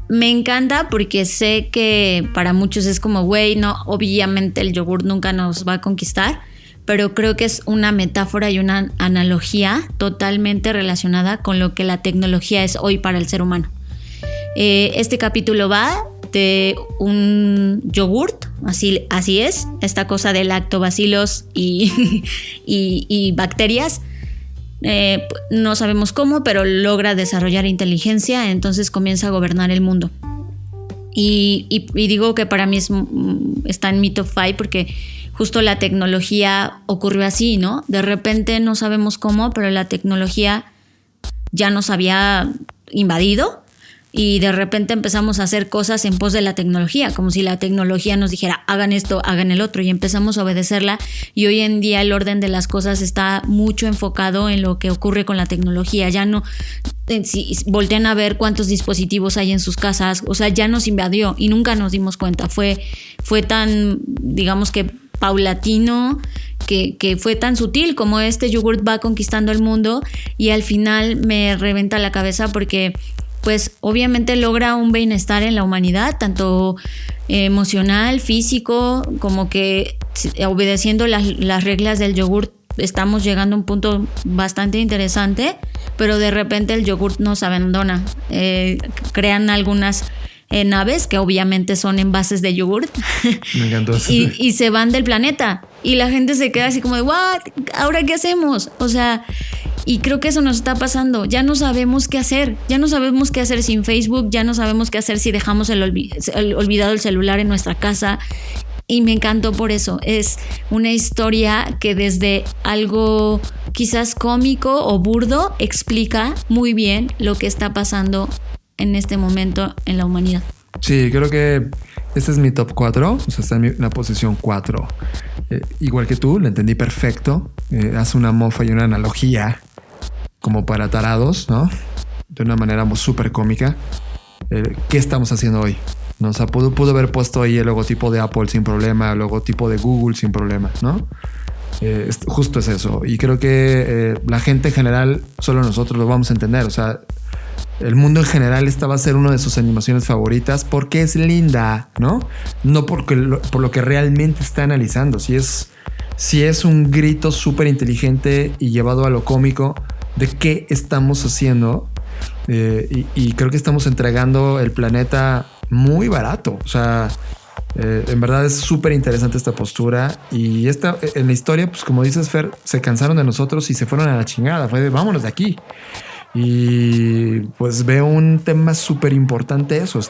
[SPEAKER 3] me encanta porque sé que para muchos es como, güey, no, obviamente el yogur nunca nos va a conquistar. Pero creo que es una metáfora y una analogía totalmente relacionada con lo que la tecnología es hoy para el ser humano. Este capítulo va de un yogurt, así es, esta cosa de lactobacilos y bacterias. No sabemos cómo, pero logra desarrollar inteligencia, entonces comienza a gobernar el mundo. Y digo que para mí está en mi top 5 porque justo la tecnología ocurrió así, ¿no? De repente no sabemos cómo, pero la tecnología ya nos había invadido. Y de repente empezamos a hacer cosas en pos de la tecnología, como si la tecnología nos dijera, hagan esto, hagan el otro, y empezamos a obedecerla. Y hoy en día el orden de las cosas está mucho enfocado en lo que ocurre con la tecnología. Ya no, si voltean a ver cuántos dispositivos hay en sus casas, o sea, ya nos invadió y nunca nos dimos cuenta. Fue tan, digamos que paulatino, que fue tan sutil como este yogurt va conquistando el mundo, y al final me reventa la cabeza porque pues obviamente logra un bienestar en la humanidad, tanto emocional, físico, como que obedeciendo las reglas del yogurt estamos llegando a un punto bastante interesante, pero de repente el yogurt nos abandona. Crean algunas naves que obviamente son envases de yogurt.
[SPEAKER 2] Me encantó eso.
[SPEAKER 3] y se van del planeta y la gente se queda así como de ¿what? ¿Ahora qué hacemos? O sea, y creo que eso nos está pasando. Ya no sabemos qué hacer. Ya no sabemos qué hacer sin Facebook. Ya no sabemos qué hacer si dejamos olvidado el celular en nuestra casa. Y me encantó por eso. Es una historia que desde algo quizás cómico o burdo explica muy bien lo que está pasando en este momento en la humanidad.
[SPEAKER 2] Sí, creo que este es mi top 4. O sea, está en la posición 4. Igual que tú, lo entendí perfecto. Hace una mofa y una analogía como para tarados, ¿no? De una manera súper cómica. ¿Qué estamos haciendo hoy? ¿No? O sea, pudo haber puesto ahí el logotipo de Apple sin problema, el logotipo de Google sin problema, ¿no? Justo es eso. Y creo que la gente en general, solo nosotros lo vamos a entender. O sea, el mundo en general, esta va a ser una de sus animaciones favoritas porque es linda, ¿no? No por lo que realmente está analizando. Si es un grito súper inteligente y llevado a lo cómico de qué estamos haciendo, y creo que estamos entregando el planeta muy barato. O sea, en verdad es súper interesante esta postura. Y en la historia, pues como dices, Fer, se cansaron de nosotros y se fueron a la chingada. Fue de vámonos de aquí. Y pues veo un tema súper importante eso.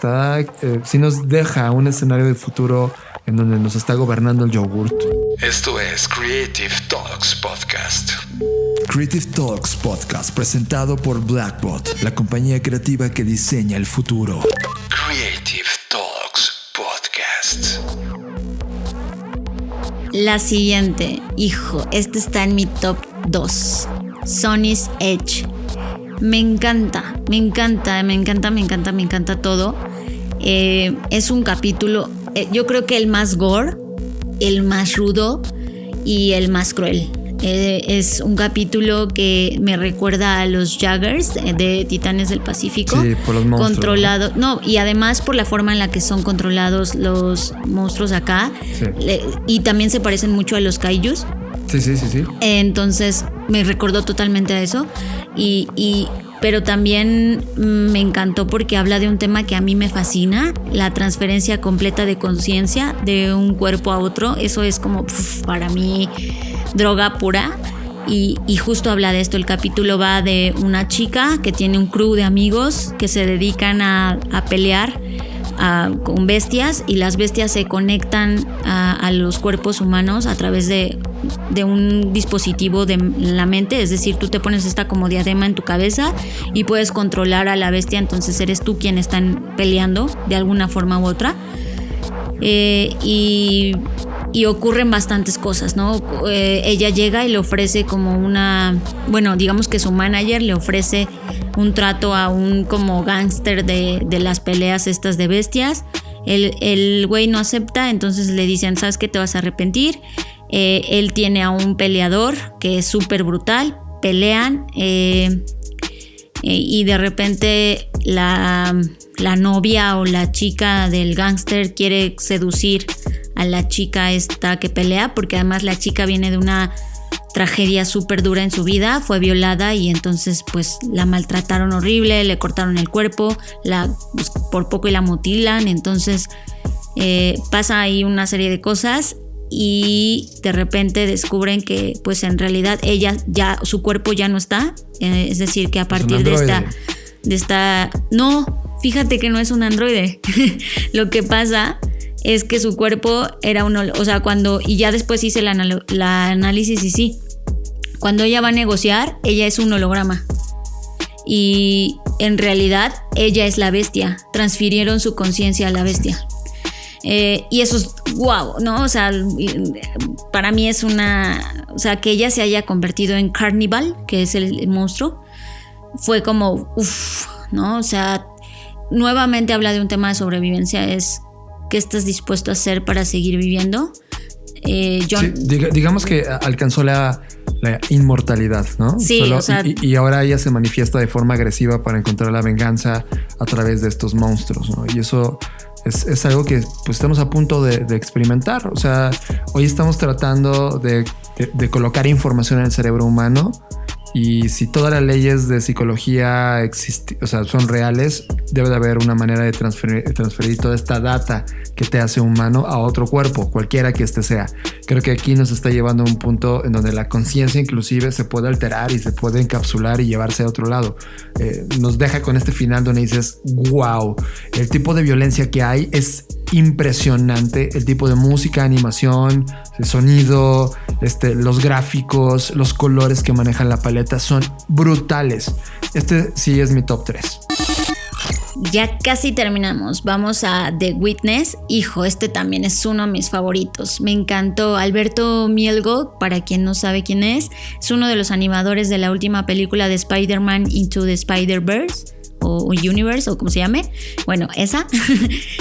[SPEAKER 2] Sí nos deja un escenario de futuro en donde nos está gobernando el yogurt.
[SPEAKER 10] Esto es Creative Talks Podcast.
[SPEAKER 4] Creative Talks Podcast, presentado por Blackbot, la compañía creativa que diseña el futuro.
[SPEAKER 10] Creative Talks Podcast.
[SPEAKER 3] La siguiente, hijo, este está en mi top 2. Sonny's Edge. Me encanta todo. Es un capítulo, yo creo que el más gore, el más rudo y el más cruel. Es un capítulo que me recuerda a los Jaggers de Titanes del Pacífico.
[SPEAKER 2] Sí, por los monstruos.
[SPEAKER 3] Controlado, ¿no? Y además por la forma en la que son controlados los monstruos acá.
[SPEAKER 2] Sí.
[SPEAKER 3] Y también se parecen mucho a los kaijus.
[SPEAKER 2] Sí.
[SPEAKER 3] Entonces me recordó totalmente a eso. Pero también me encantó porque habla de un tema que a mí me fascina, la transferencia completa de conciencia de un cuerpo a otro. Eso es como para mí droga pura. Y justo habla de esto. El capítulo va de una chica que tiene un crew de amigos que se dedican a pelear con bestias, y las bestias se conectan a los cuerpos humanos a través de un dispositivo de la mente. Es decir, tú te pones esta como diadema en tu cabeza y puedes controlar a la bestia, entonces eres tú quien están peleando de alguna forma u otra. Y ocurren bastantes cosas, ¿no? Ella llega y le ofrece como digamos que su manager le ofrece un trato a un como gángster de las peleas estas de bestias. El güey no acepta, entonces le dicen, ¿sabes qué? Te vas a arrepentir. Él tiene a un peleador que es súper brutal, pelean y de repente la novia o la chica del gángster quiere seducir a la chica esta que pelea, porque además la chica viene de una tragedia súper dura en su vida, fue violada y entonces pues la maltrataron horrible, le cortaron el cuerpo, pues, por poco y la mutilan. Entonces pasa ahí una serie de cosas y de repente descubren que pues en realidad su cuerpo ya no está, es decir que a partir de esta no, fíjate que no es un androide. Lo que pasa es que su cuerpo era o sea, y ya después hice la análisis y sí, cuando ella va a negociar, ella es un holograma. y en realidad ella es la bestia, transfirieron su conciencia a la bestia. Y eso es wow, ¿no? O sea, para mí es o sea, que ella se haya convertido en Carnival, que es el monstruo, fue como uff, ¿no? O sea, nuevamente habla de un tema de sobrevivencia, es qué estás dispuesto a hacer para seguir viviendo. John,
[SPEAKER 2] sí, digamos que alcanzó la inmortalidad, ¿no?
[SPEAKER 3] Sí, o sea,
[SPEAKER 2] y ahora ella se manifiesta de forma agresiva para encontrar la venganza a través de estos monstruos, ¿no? Y eso es algo que pues estamos a punto de experimentar. O sea, hoy estamos tratando de colocar información en el cerebro humano, y si todas las leyes de psicología son reales, debe de haber una manera de transferir toda esta data que te hace humano a otro cuerpo, cualquiera que este sea. Creo que aquí nos está llevando a un punto en donde la conciencia inclusive se puede alterar y se puede encapsular y llevarse a otro lado. Nos deja con este final donde dices, wow, el tipo de violencia que hay es impresionante, el tipo de música, animación, el sonido, los gráficos, los colores que manejan la paleta son brutales. Sí es mi top 3.
[SPEAKER 3] Ya casi terminamos. Vamos a The Witness. Hijo, también es uno de mis favoritos. Me encantó. Alberto Mielgo, para quien no sabe quién es uno de los animadores de la última película de Spider-Man Into the Spider-Verse o Universe, o como se llame. Bueno, esa.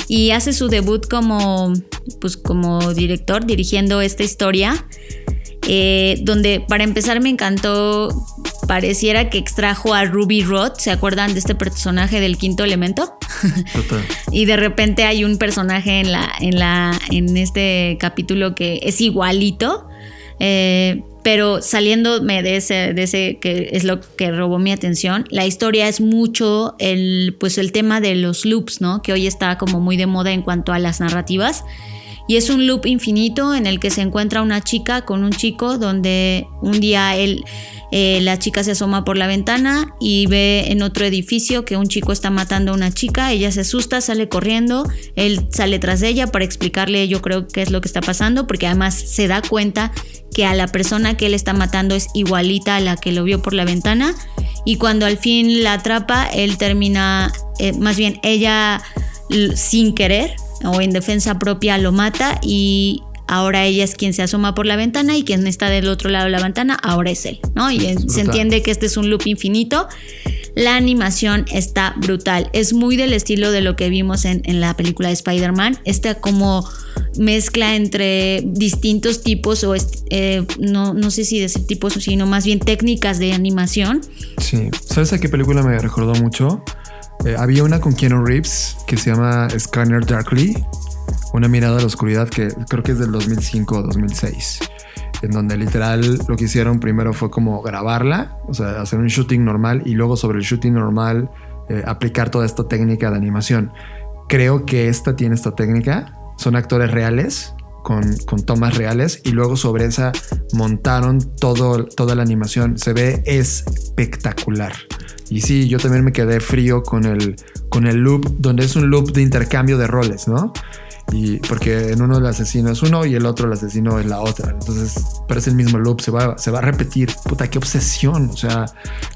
[SPEAKER 3] Y hace su debut como director, dirigiendo esta historia. Donde para empezar me encantó, pareciera que extrajo a Ruby Rhod. ¿Se acuerdan de este personaje del Quinto Elemento?
[SPEAKER 2] Total.
[SPEAKER 3] Y de repente hay un personaje en este capítulo que es igualito, pero saliéndome de ese que es lo que robó mi atención. La historia es mucho el tema de los loops, ¿no? Que hoy está como muy de moda en cuanto a las narrativas. Y es un loop infinito en el que se encuentra una chica con un chico, donde un día la chica se asoma por la ventana y ve en otro edificio que un chico está matando a una chica. Ella se asusta, sale corriendo, él sale tras de ella para explicarle, yo creo, qué es lo que está pasando, porque además se da cuenta que a la persona que él está matando es igualita a la que lo vio por la ventana. Y cuando al fin la atrapa, él termina, más bien ella sin querer o en defensa propia lo mata, y ahora ella es quien se asoma por la ventana, y quien está del otro lado de la ventana ahora es él, ¿no? Y se entiende que este es un loop infinito. La animación está brutal, es muy del estilo de lo que vimos en la película de Spider-Man. Como mezcla entre distintos tipos no sé si de ese tipo, sino más bien técnicas de animación.
[SPEAKER 2] Sí, ¿sabes a qué película me recordó mucho? Había una con Keanu Reeves que se llama Scanner Darkly, una mirada a la oscuridad, que creo que es del 2005 o 2006, en donde literal lo que hicieron primero fue como grabarla, o sea, hacer un shooting normal, y luego sobre el shooting normal aplicar toda esta técnica de animación. Creo que esta tiene esta técnica, son actores reales con tomas reales, y luego sobre esa montaron toda la animación. Se ve espectacular. Y sí, yo también me quedé frío con el loop, donde es un loop de intercambio de roles, ¿no? Y porque en uno el asesino es uno y el otro el asesino es la otra. Entonces parece el mismo loop, se va a repetir. Puta, qué obsesión. O sea,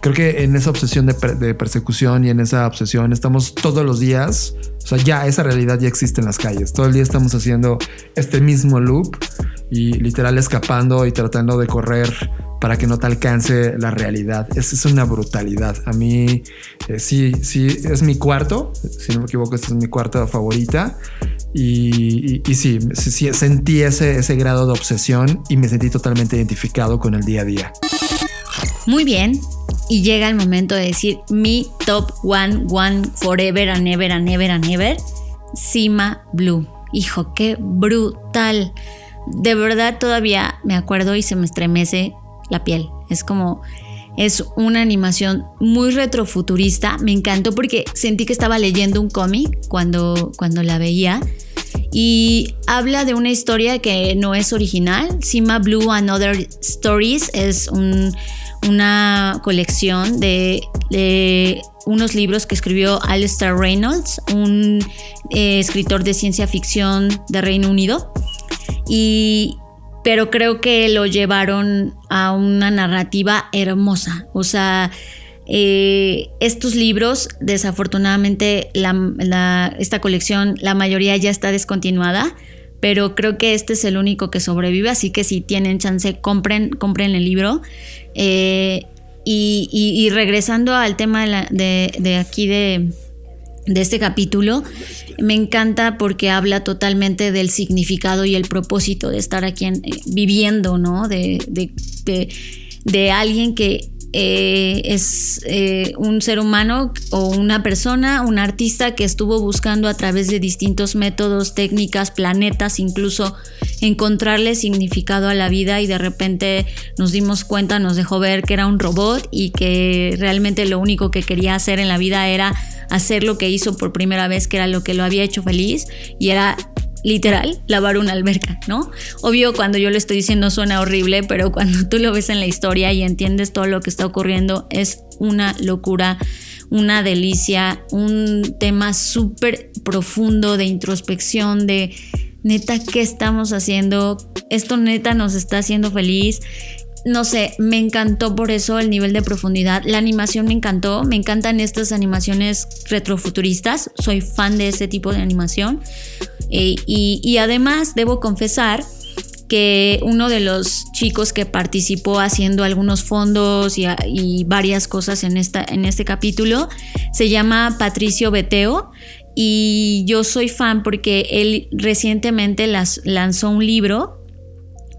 [SPEAKER 2] creo que en esa obsesión de persecución y en esa obsesión estamos todos los días. O sea, ya esa realidad ya existe en las calles. Todo el día estamos haciendo este mismo loop y literal escapando y tratando de correr para que no te alcance la realidad. Es una brutalidad. A mí sí, es mi cuarto. Si no me equivoco, esta es mi cuarta favorita. Y sí, sentí ese grado de obsesión y me sentí totalmente identificado con el día a día.
[SPEAKER 3] Muy bien. Y llega el momento de decir mi top one forever and ever and ever and ever. Cima Blue. Hijo, qué brutal. De verdad todavía me acuerdo y se me estremece la piel. Es una animación muy retrofuturista. Me encantó porque sentí que estaba leyendo un cómic cuando la veía. Y habla de una historia que no es original. Cima Blue and Other Stories es una colección de unos libros que escribió Alastair Reynolds, un escritor de ciencia ficción de Reino Unido. Pero creo que lo llevaron a una narrativa hermosa. O sea, Estos libros, desafortunadamente, esta colección, la mayoría ya está descontinuada, pero creo que este es el único que sobrevive, así que si tienen chance, compren el libro. Y regresando al tema de aquí de este capítulo, me encanta porque habla totalmente del significado y el propósito de estar aquí viviendo, ¿no? De alguien que es un ser humano o una persona, un artista que estuvo buscando a través de distintos métodos, técnicas, planetas, incluso encontrarle significado a la vida, y de repente nos dimos cuenta, nos dejó ver que era un robot y que realmente lo único que quería hacer en la vida era hacer lo que hizo por primera vez, que era lo que lo había hecho feliz, y era literal lavar una alberca, ¿no? Obvio, cuando yo lo estoy diciendo suena horrible, pero cuando tú lo ves en la historia y entiendes todo lo que está ocurriendo, es una locura, una delicia, un tema súper profundo de introspección, de neta, ¿qué estamos haciendo? Esto neta nos está haciendo feliz. No sé, me encantó por eso el nivel de profundidad. La animación me encantó, me encantan estas animaciones retrofuturistas, soy fan de este tipo de animación. Y además debo confesar que uno de los chicos que participó haciendo algunos fondos y varias cosas en este capítulo se llama Patricio Beteo, y yo soy fan porque él recientemente lanzó un libro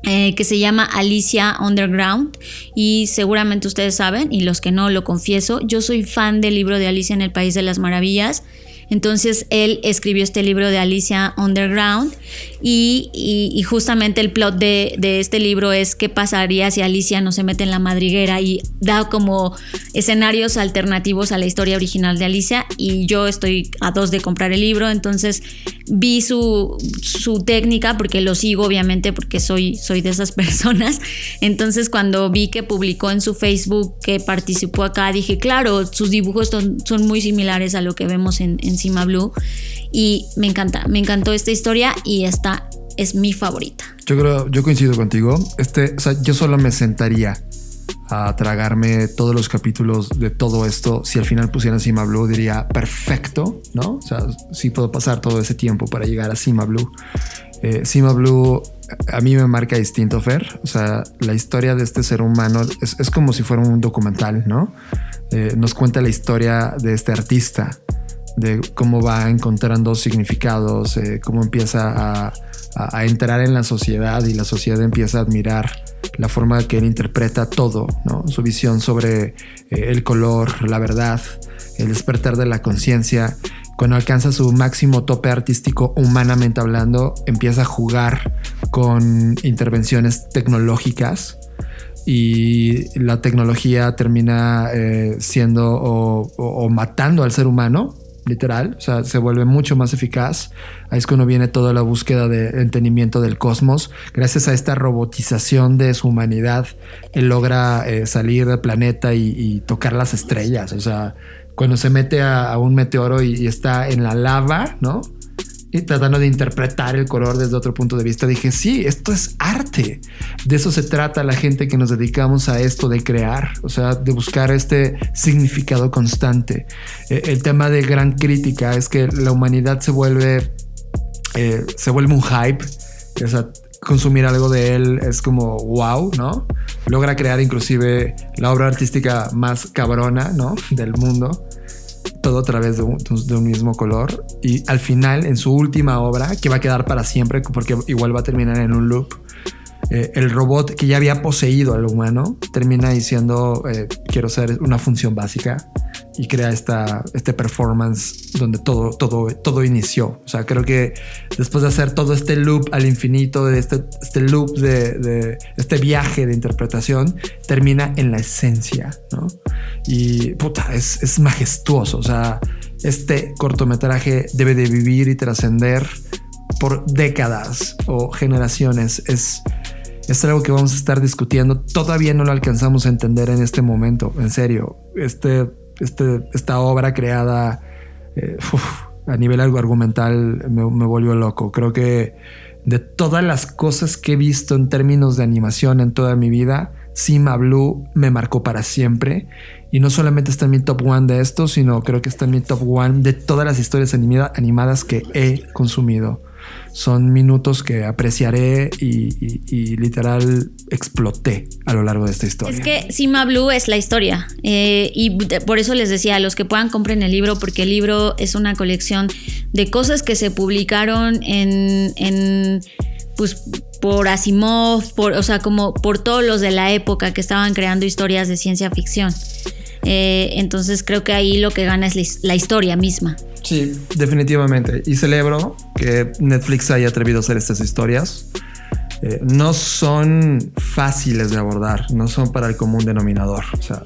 [SPEAKER 3] que se llama Alicia Underground, y seguramente ustedes saben, y los que no, lo confieso, yo soy fan del libro de Alicia en el País de las Maravillas. Entonces él escribió este libro de Alicia Underground, y justamente el plot de este libro es qué pasaría si Alicia no se mete en la madriguera, y da como escenarios alternativos a la historia original de Alicia, y yo estoy a 2 de comprar el libro. Entonces vi su técnica, porque lo sigo obviamente porque soy de esas personas. Entonces cuando vi que publicó en su Facebook que participó acá, dije claro, sus dibujos son muy similares a lo que vemos en Cima Blue, y me encantó esta historia, y esta es mi favorita.
[SPEAKER 2] Yo coincido contigo. O sea, yo solo me sentaría a tragarme todos los capítulos de todo esto. Si al final pusieran Cima Blue, diría perfecto, ¿no? O sea, sí puedo pasar todo ese tiempo para llegar a Cima Blue. Cima Blue a mí me marca distinto, Fer. O sea, la historia de este ser humano es como si fuera un documental, ¿no? Nos cuenta la historia de este artista, de cómo va encontrando significados, cómo empieza a entrar en la sociedad, y la sociedad empieza a admirar la forma que él interpreta todo, ¿no? Su visión sobre el color, la verdad, el despertar de la conciencia. Cuando alcanza su máximo tope artístico, humanamente hablando, empieza a jugar con intervenciones tecnológicas, y la tecnología termina siendo o matando al ser humano, literal. O sea, se vuelve mucho más eficaz. Ahí es cuando viene toda la búsqueda de entendimiento del cosmos. Gracias a esta robotización de su humanidad, él logra salir del planeta y tocar las estrellas. O sea, cuando se mete a un meteoro y está en la lava, ¿no? Y tratando de interpretar el color desde otro punto de vista, dije, sí, esto es arte. De eso se trata la gente que nos dedicamos a esto de crear, o sea, de buscar este significado constante. El tema de gran crítica es que la humanidad se vuelve un hype. O sea, consumir algo de él es como wow, ¿no? Logra crear inclusive la obra artística más cabrona, ¿no? Del mundo. Todo a través de un mismo color, y al final, en su última obra, que va a quedar para siempre porque igual va a terminar en un loop, el robot que ya había poseído al humano termina diciendo quiero ser una función básica, y crea este performance donde todo inició. O sea, creo que después de hacer todo este loop al infinito, de este loop de este viaje de interpretación, termina en la esencia, ¿no? Y puta, es majestuoso. O sea, este cortometraje debe de vivir y trascender por décadas o generaciones. Es algo que vamos a estar discutiendo. Todavía no lo alcanzamos a entender en este momento. En serio, esta obra creada a nivel argumental me volvió loco. Creo que de todas las cosas que he visto en términos de animación en toda mi vida, Cima Blue me marcó para siempre. Y no solamente está en mi top 1 de esto, sino creo que está en mi top 1 de todas las historias animadas que he consumido. Son minutos que apreciaré y literal exploté a lo largo de esta historia.
[SPEAKER 3] Es que Cima Blue es la historia. Y por eso les decía, a los que puedan compren el libro, porque el libro es una colección de cosas que se publicaron pues por Asimov, o sea, como por todos los de la época que estaban creando historias de ciencia ficción. Entonces creo que ahí lo que gana es la historia misma.
[SPEAKER 2] Sí, definitivamente. Y celebro que Netflix haya atrevido a hacer estas historias. No son fáciles de abordar, no son para el común denominador. O sea,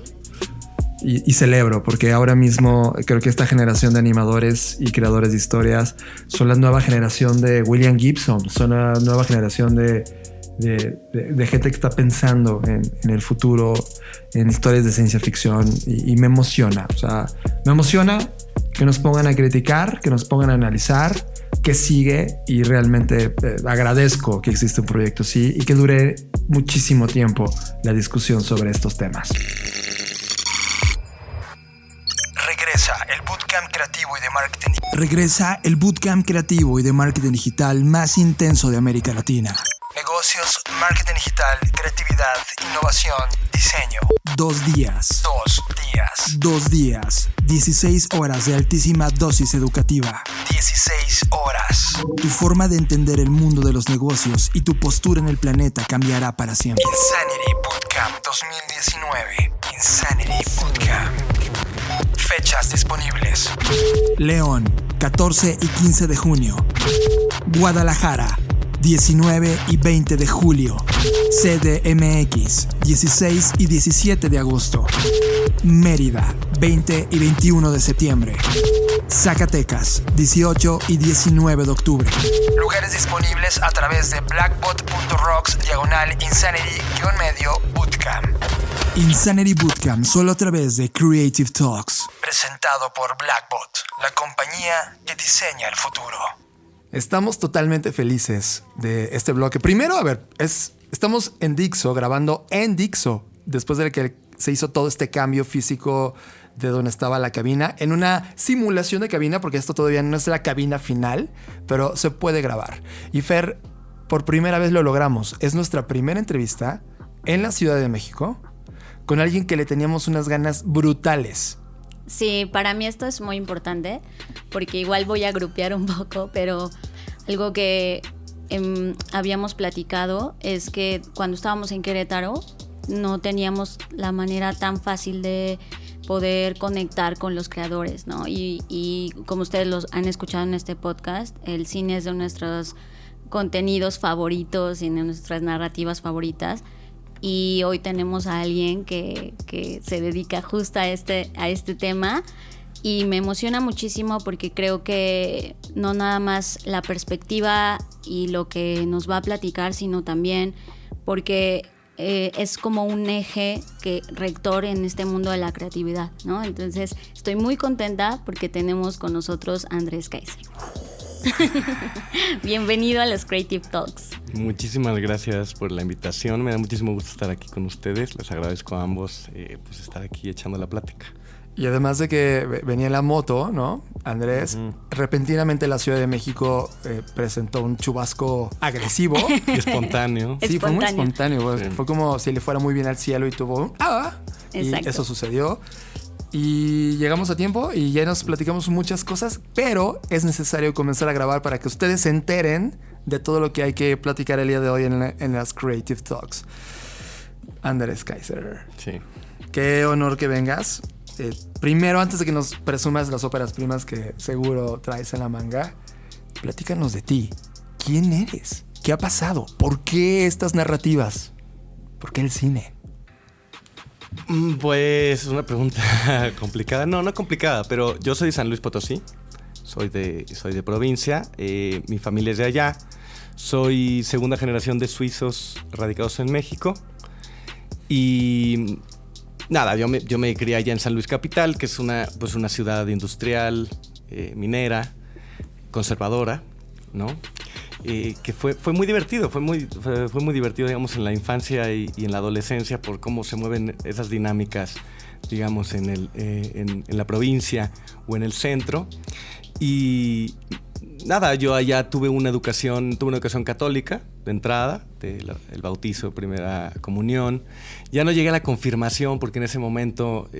[SPEAKER 2] y celebro, porque ahora mismo creo que esta generación de animadores y creadores de historias son la nueva generación de William Gibson, son la nueva generación de gente que está pensando en el futuro, en historias de ciencia ficción, y me emociona. O sea, me emociona que nos pongan a criticar, que nos pongan a analizar qué sigue, y realmente agradezco que existe un proyecto así y que dure muchísimo tiempo la discusión sobre estos temas.
[SPEAKER 4] Regresa el bootcamp creativo y de marketing. Regresa el bootcamp creativo y de marketing digital más intenso de América Latina. Negocios, marketing digital, creatividad, innovación, diseño. 2 días. 2 días. 16 horas de altísima dosis educativa. 16 horas. Tu forma de entender el mundo de los negocios y tu postura en el planeta cambiará para siempre. Insanity Bootcamp 2019. Insanity Bootcamp. Fechas disponibles. León, 14 y 15 de junio. Guadalajara, 19 y 20 de julio. CDMX, 16 y 17 de agosto. Mérida, 20 y 21 de septiembre. Zacatecas, 18 y 19 de octubre. Lugares disponibles a través de blackbot.rocks/insanity-bootcamp. Insanity Bootcamp solo a través de Creative Talks. Presentado por Blackbot, la compañía que diseña el futuro.
[SPEAKER 2] Estamos totalmente felices de este bloque. Primero, a ver, estamos en Dixo, grabando en Dixo, después de que se hizo todo este cambio físico de donde estaba la cabina, en una simulación de cabina, porque esto todavía no es la cabina final, pero se puede grabar. Y Fer, por primera vez lo logramos. Es nuestra primera entrevista en la Ciudad de México con alguien que le teníamos unas ganas brutales.
[SPEAKER 3] Sí, para mí esto es muy importante, porque igual voy a grupear un poco, pero algo que habíamos platicado es que cuando estábamos en Querétaro no teníamos la manera tan fácil de poder conectar con los creadores, ¿no? Y como ustedes los han escuchado en este podcast, el cine es de nuestros contenidos favoritos y de nuestras narrativas favoritas. Y hoy tenemos a alguien que se dedica justo a este tema, y me emociona muchísimo porque creo que no nada más la perspectiva y lo que nos va a platicar, sino también porque es como un eje rector en este mundo de la creatividad, ¿no? Entonces estoy muy contenta porque tenemos con nosotros a Andrés Kaiser. Bienvenido a los Creative Talks.
[SPEAKER 11] Muchísimas gracias por la invitación. Me da muchísimo gusto estar aquí con ustedes. Les agradezco a ambos pues estar aquí echando la plática.
[SPEAKER 2] Y además de que venía en la moto, ¿no? Andrés, repentinamente la Ciudad de México presentó un chubasco agresivo.
[SPEAKER 11] Y espontáneo.
[SPEAKER 2] Sí, fue muy espontáneo. Sí. Fue como si le fuera muy bien al cielo y tuvo un ¡ah!
[SPEAKER 3] Exacto.
[SPEAKER 2] Y eso sucedió. Y llegamos a tiempo y ya nos platicamos muchas cosas, pero es necesario comenzar a grabar para que ustedes se enteren de todo lo que hay que platicar el día de hoy en las Creative Talks. Andrés Kaiser.
[SPEAKER 11] Sí.
[SPEAKER 2] Qué honor que vengas. Primero, antes de que nos presumas las óperas primas que seguro traes en la manga, platícanos de ti. ¿Quién eres? ¿Qué ha pasado? ¿Por qué estas narrativas? ¿Por qué el cine?
[SPEAKER 11] Pues una pregunta complicada. No complicada, pero yo soy de San Luis Potosí. Soy de provincia. Mi familia es de allá. Soy segunda generación de suizos radicados en México. Y nada, yo me crié allá en San Luis Capital, que es una ciudad industrial, minera, conservadora, ¿no? que fue muy divertido, fue muy divertido, digamos, en la infancia y en la adolescencia por cómo se mueven esas dinámicas, digamos, en la provincia o en el centro. Y nada, yo allá tuve una educación católica de entrada, el bautizo, primera comunión. Ya no llegué a la confirmación porque en ese momento,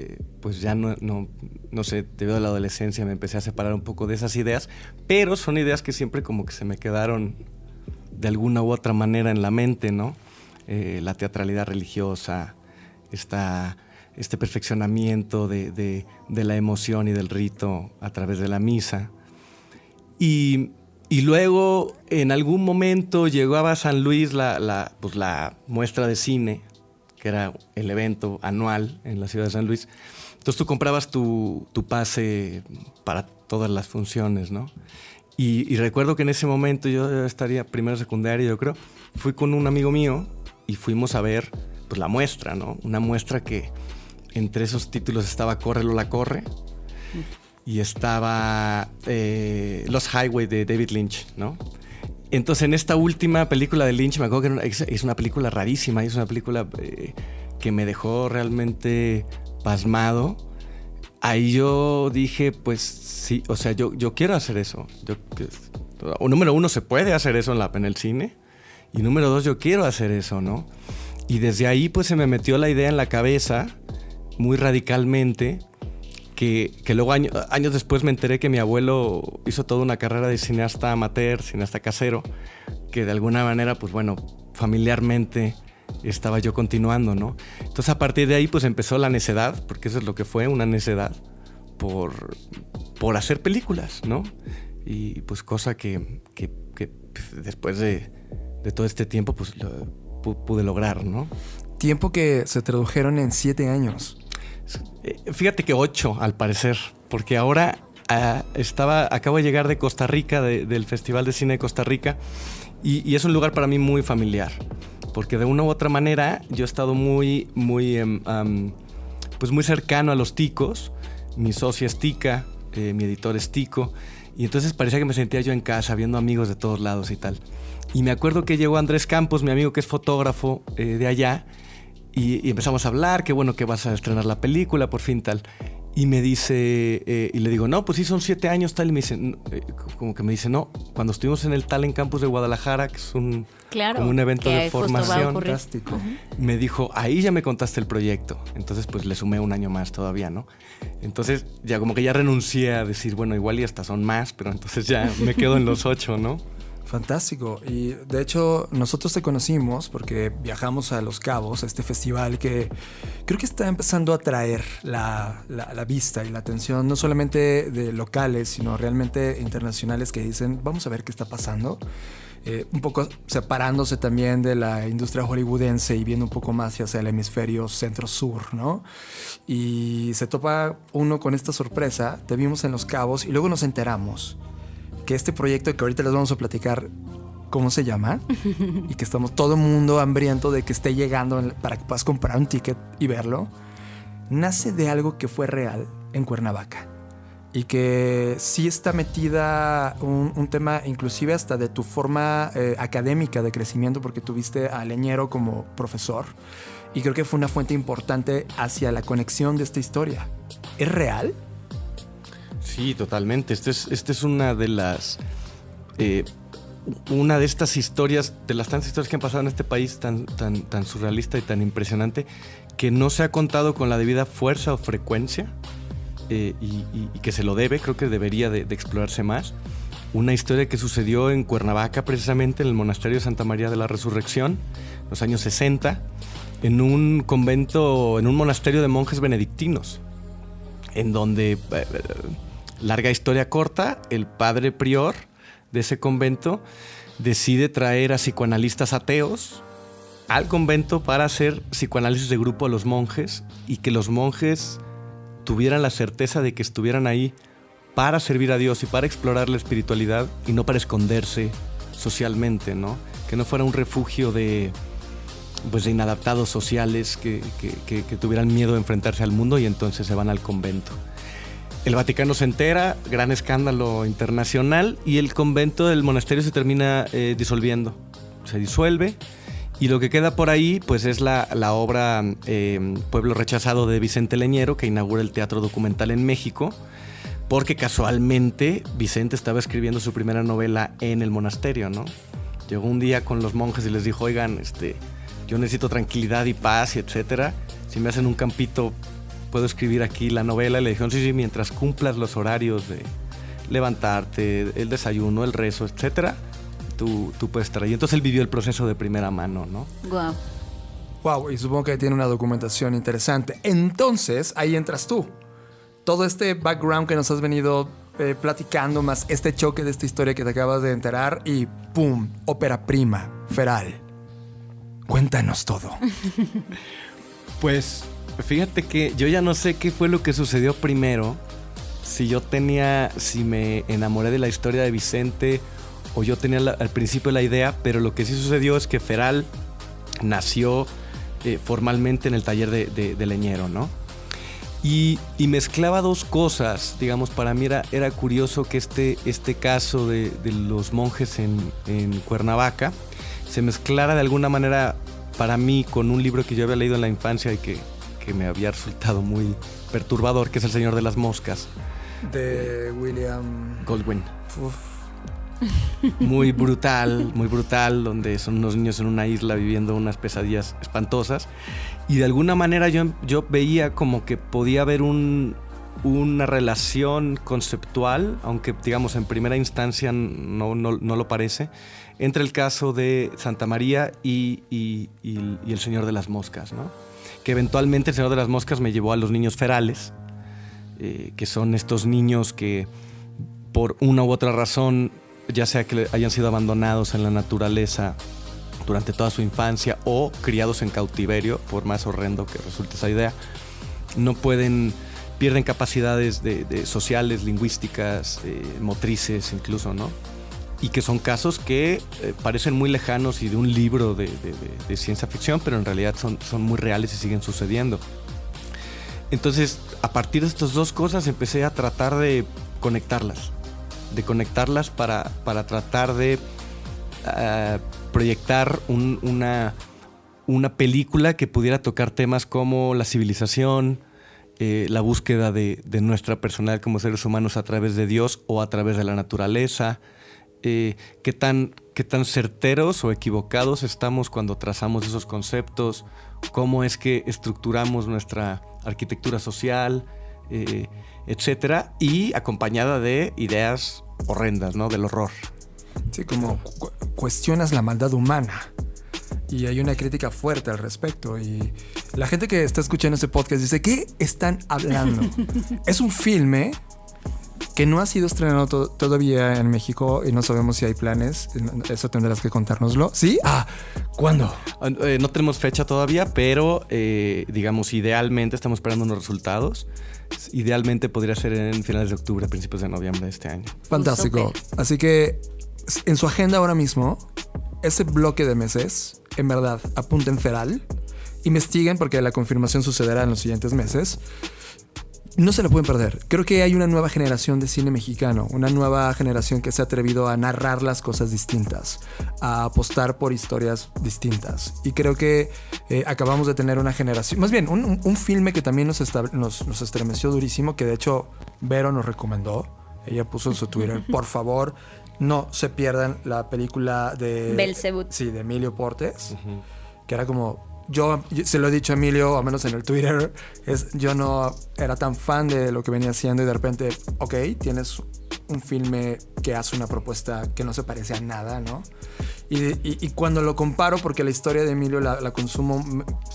[SPEAKER 11] pues ya no sé, debido a la adolescencia me empecé a separar un poco de esas ideas, pero son ideas que siempre como que se me quedaron de alguna u otra manera en la mente, ¿no? La teatralidad religiosa, este perfeccionamiento de la emoción y del rito a través de la misa. Y luego, en algún momento, llegaba a San Luis la muestra de cine, que era el evento anual en la ciudad de San Luis. Entonces tú comprabas tu pase para todas las funciones, ¿no? Y recuerdo que en ese momento yo estaría primero secundaria, yo creo. Fui con un amigo mío y fuimos a ver pues, la muestra, ¿no? Una muestra que entre esos títulos estaba Corre Lola Corre. Y estaba Lost Highway de David Lynch, ¿no? Entonces, en esta última película de Lynch, me acuerdo que es una película rarísima, es una película que me dejó realmente pasmado. Ahí yo dije, pues sí, o sea, yo quiero hacer eso. Número uno, se puede hacer eso en el cine. Y número dos, yo quiero hacer eso, ¿no? Y desde ahí, pues se me metió la idea en la cabeza, muy radicalmente, que luego años después me enteré que mi abuelo hizo toda una carrera de cineasta amateur, cineasta casero, que de alguna manera, pues bueno, familiarmente estaba yo continuando, ¿no? Entonces a partir de ahí pues empezó la necedad, porque eso es lo que fue, una necedad por hacer películas, ¿no? Y pues cosa que después de todo este tiempo pues pude lograr, ¿no?
[SPEAKER 2] Tiempo que se tradujeron en 7 años.
[SPEAKER 11] Fíjate que 8 al parecer, porque ahora acabo de llegar de Costa Rica, del Festival de Cine de Costa Rica, y es un lugar para mí muy familiar, porque de una u otra manera yo he estado muy cercano a los ticos. Mi socia es tica, mi editor es tico, y entonces parecía que me sentía yo en casa, viendo amigos de todos lados y tal. Y me acuerdo que llegó Andrés Campos, mi amigo que es fotógrafo de allá, y empezamos a hablar, qué bueno que vas a estrenar la película, por fin tal. Y me dice, y le digo, no, pues sí, son 7 años tal. Y me dice, como que me dice, no, cuando estuvimos en el Talent Campus de Guadalajara, que es como un evento de formación, fantástico, me dijo, ahí ya me contaste el proyecto. Entonces, pues le sumé un año más todavía, ¿no? Entonces, ya como que ya renuncié a decir, bueno, igual y hasta son más, pero entonces ya me quedo en los 8, ¿no?
[SPEAKER 2] Fantástico. Y de hecho nosotros te conocimos porque viajamos a Los Cabos, a este festival que creo que está empezando a atraer la vista y la atención, no solamente de locales, sino realmente internacionales que dicen, vamos a ver qué está pasando. Un poco separándose también de la industria hollywoodense y viendo un poco más hacia el hemisferio centro-sur, ¿no? Y se topa uno con esta sorpresa, te vimos en Los Cabos y luego nos enteramos que este proyecto que ahorita les vamos a platicar cómo se llama y que estamos todo el mundo hambriento de que esté llegando para que puedas comprar un ticket y verlo, nace de algo que fue real en Cuernavaca y que sí está metida un tema inclusive hasta de tu forma académica de crecimiento, porque tuviste a Leñero como profesor y creo que fue una fuente importante hacia la conexión de esta historia. ¿Es real?
[SPEAKER 11] Sí, totalmente. Esta es una de las... una de estas historias, de las tantas historias que han pasado en este país tan surrealista y tan impresionante, que no se ha contado con la debida fuerza o frecuencia, y que se lo debe, creo que debería de explorarse más. Una historia que sucedió en Cuernavaca, precisamente en el monasterio de Santa María de la Resurrección, en los años 60, en un convento, en un monasterio de monjes benedictinos, en donde... larga historia corta, el padre prior de ese convento decide traer a psicoanalistas ateos al convento para hacer psicoanálisis de grupo a los monjes y que los monjes tuvieran la certeza de que estuvieran ahí para servir a Dios y para explorar la espiritualidad y no para esconderse socialmente, ¿no? Que no fuera un refugio de inadaptados sociales que tuvieran miedo de enfrentarse al mundo y entonces se van al convento. El Vaticano se entera, gran escándalo internacional, y el convento del monasterio se termina disolviendo. Se disuelve, y lo que queda por ahí pues es la obra Pueblo Rechazado de Vicente Leñero, que inaugura el teatro documental en México, porque casualmente Vicente estaba escribiendo su primera novela en el monasterio, ¿no? Llegó un día con los monjes y les dijo, oigan, yo necesito tranquilidad y paz, y etcétera. Si me hacen un campito, puedo escribir aquí la novela. Y le dijeron, sí, mientras cumplas los horarios de levantarte, el desayuno, el rezo, etcétera, tú puedes estar ahí. Entonces él vivió el proceso de primera mano, ¿no?
[SPEAKER 3] Wow.
[SPEAKER 2] Wow, y supongo que tiene una documentación interesante. Entonces, ahí entras tú. Todo este background que nos has venido platicando, más este choque de esta historia que te acabas de enterar, y ¡pum! Ópera prima, Feral. Cuéntanos todo.
[SPEAKER 11] Pues, fíjate que yo ya no sé qué fue lo que sucedió primero. Si me enamoré de la historia de Vicente, o yo tenía al principio la idea, pero lo que sí sucedió es que Feral nació formalmente en el taller de Leñero, ¿no? Y mezclaba dos cosas. Digamos, para mí era curioso que este caso de los monjes en Cuernavaca se mezclara de alguna manera para mí con un libro que yo había leído en la infancia y que me había resultado muy perturbador, que es El Señor de las Moscas.
[SPEAKER 2] De William
[SPEAKER 11] Goldwyn. Muy brutal, donde son unos niños en una isla viviendo unas pesadillas espantosas. Y de alguna manera yo veía como que podía haber una relación conceptual, aunque digamos en primera instancia no lo parece, entre el caso de Santa María y El Señor de las Moscas, ¿no? Que eventualmente El Señor de las Moscas me llevó a los niños ferales, que son estos niños que por una u otra razón, ya sea que hayan sido abandonados en la naturaleza durante toda su infancia o criados en cautiverio, por más horrendo que resulte esa idea, pierden capacidades de sociales, lingüísticas, motrices incluso, ¿no? Y que son casos que parecen muy lejanos y de un libro de ciencia ficción, pero en realidad son muy reales y siguen sucediendo. Entonces, a partir de estas dos cosas empecé a tratar de conectarlas para tratar de proyectar una película que pudiera tocar temas como la civilización, la búsqueda de nuestra personalidad como seres humanos a través de Dios o a través de la naturaleza, qué tan certeros o equivocados estamos cuando trazamos esos conceptos, cómo es que estructuramos nuestra arquitectura social, etcétera, y acompañada de ideas horrendas, ¿no? Del horror.
[SPEAKER 2] Sí, como cuestionas la maldad humana. Y hay una crítica fuerte al respecto. Y la gente que está escuchando este podcast dice, ¿qué están hablando? Es un filme que no ha sido estrenado todavía en México y no sabemos si hay planes. Eso tendrás que contárnoslo. ¿Sí? ¿Cuándo?
[SPEAKER 11] No tenemos fecha todavía, pero digamos, idealmente estamos esperando unos resultados. Idealmente podría ser en finales de octubre, principios de noviembre de este año.
[SPEAKER 2] Fantástico. Así que en su agenda ahora mismo, ese bloque de meses, en verdad, apunten Feral, investiguen porque la confirmación sucederá en los siguientes meses. No se lo pueden perder. Creo que hay una nueva generación de cine mexicano, una nueva generación que se ha atrevido a narrar las cosas distintas, a apostar por historias distintas. Y creo que acabamos de tener una generación, más bien un filme que también nos estremeció durísimo, que de hecho Vero nos recomendó. Ella puso en su Twitter, por favor, no se pierdan la película de
[SPEAKER 3] Belzebú.
[SPEAKER 2] Sí, de Emilio Portes, que era como... Yo se lo he dicho a Emilio, al menos en el Twitter, yo no era tan fan de lo que venía haciendo y de repente, ok, tienes un filme que hace una propuesta que no se parece a nada, ¿no? Y cuando lo comparo, porque la historia de Emilio la consumo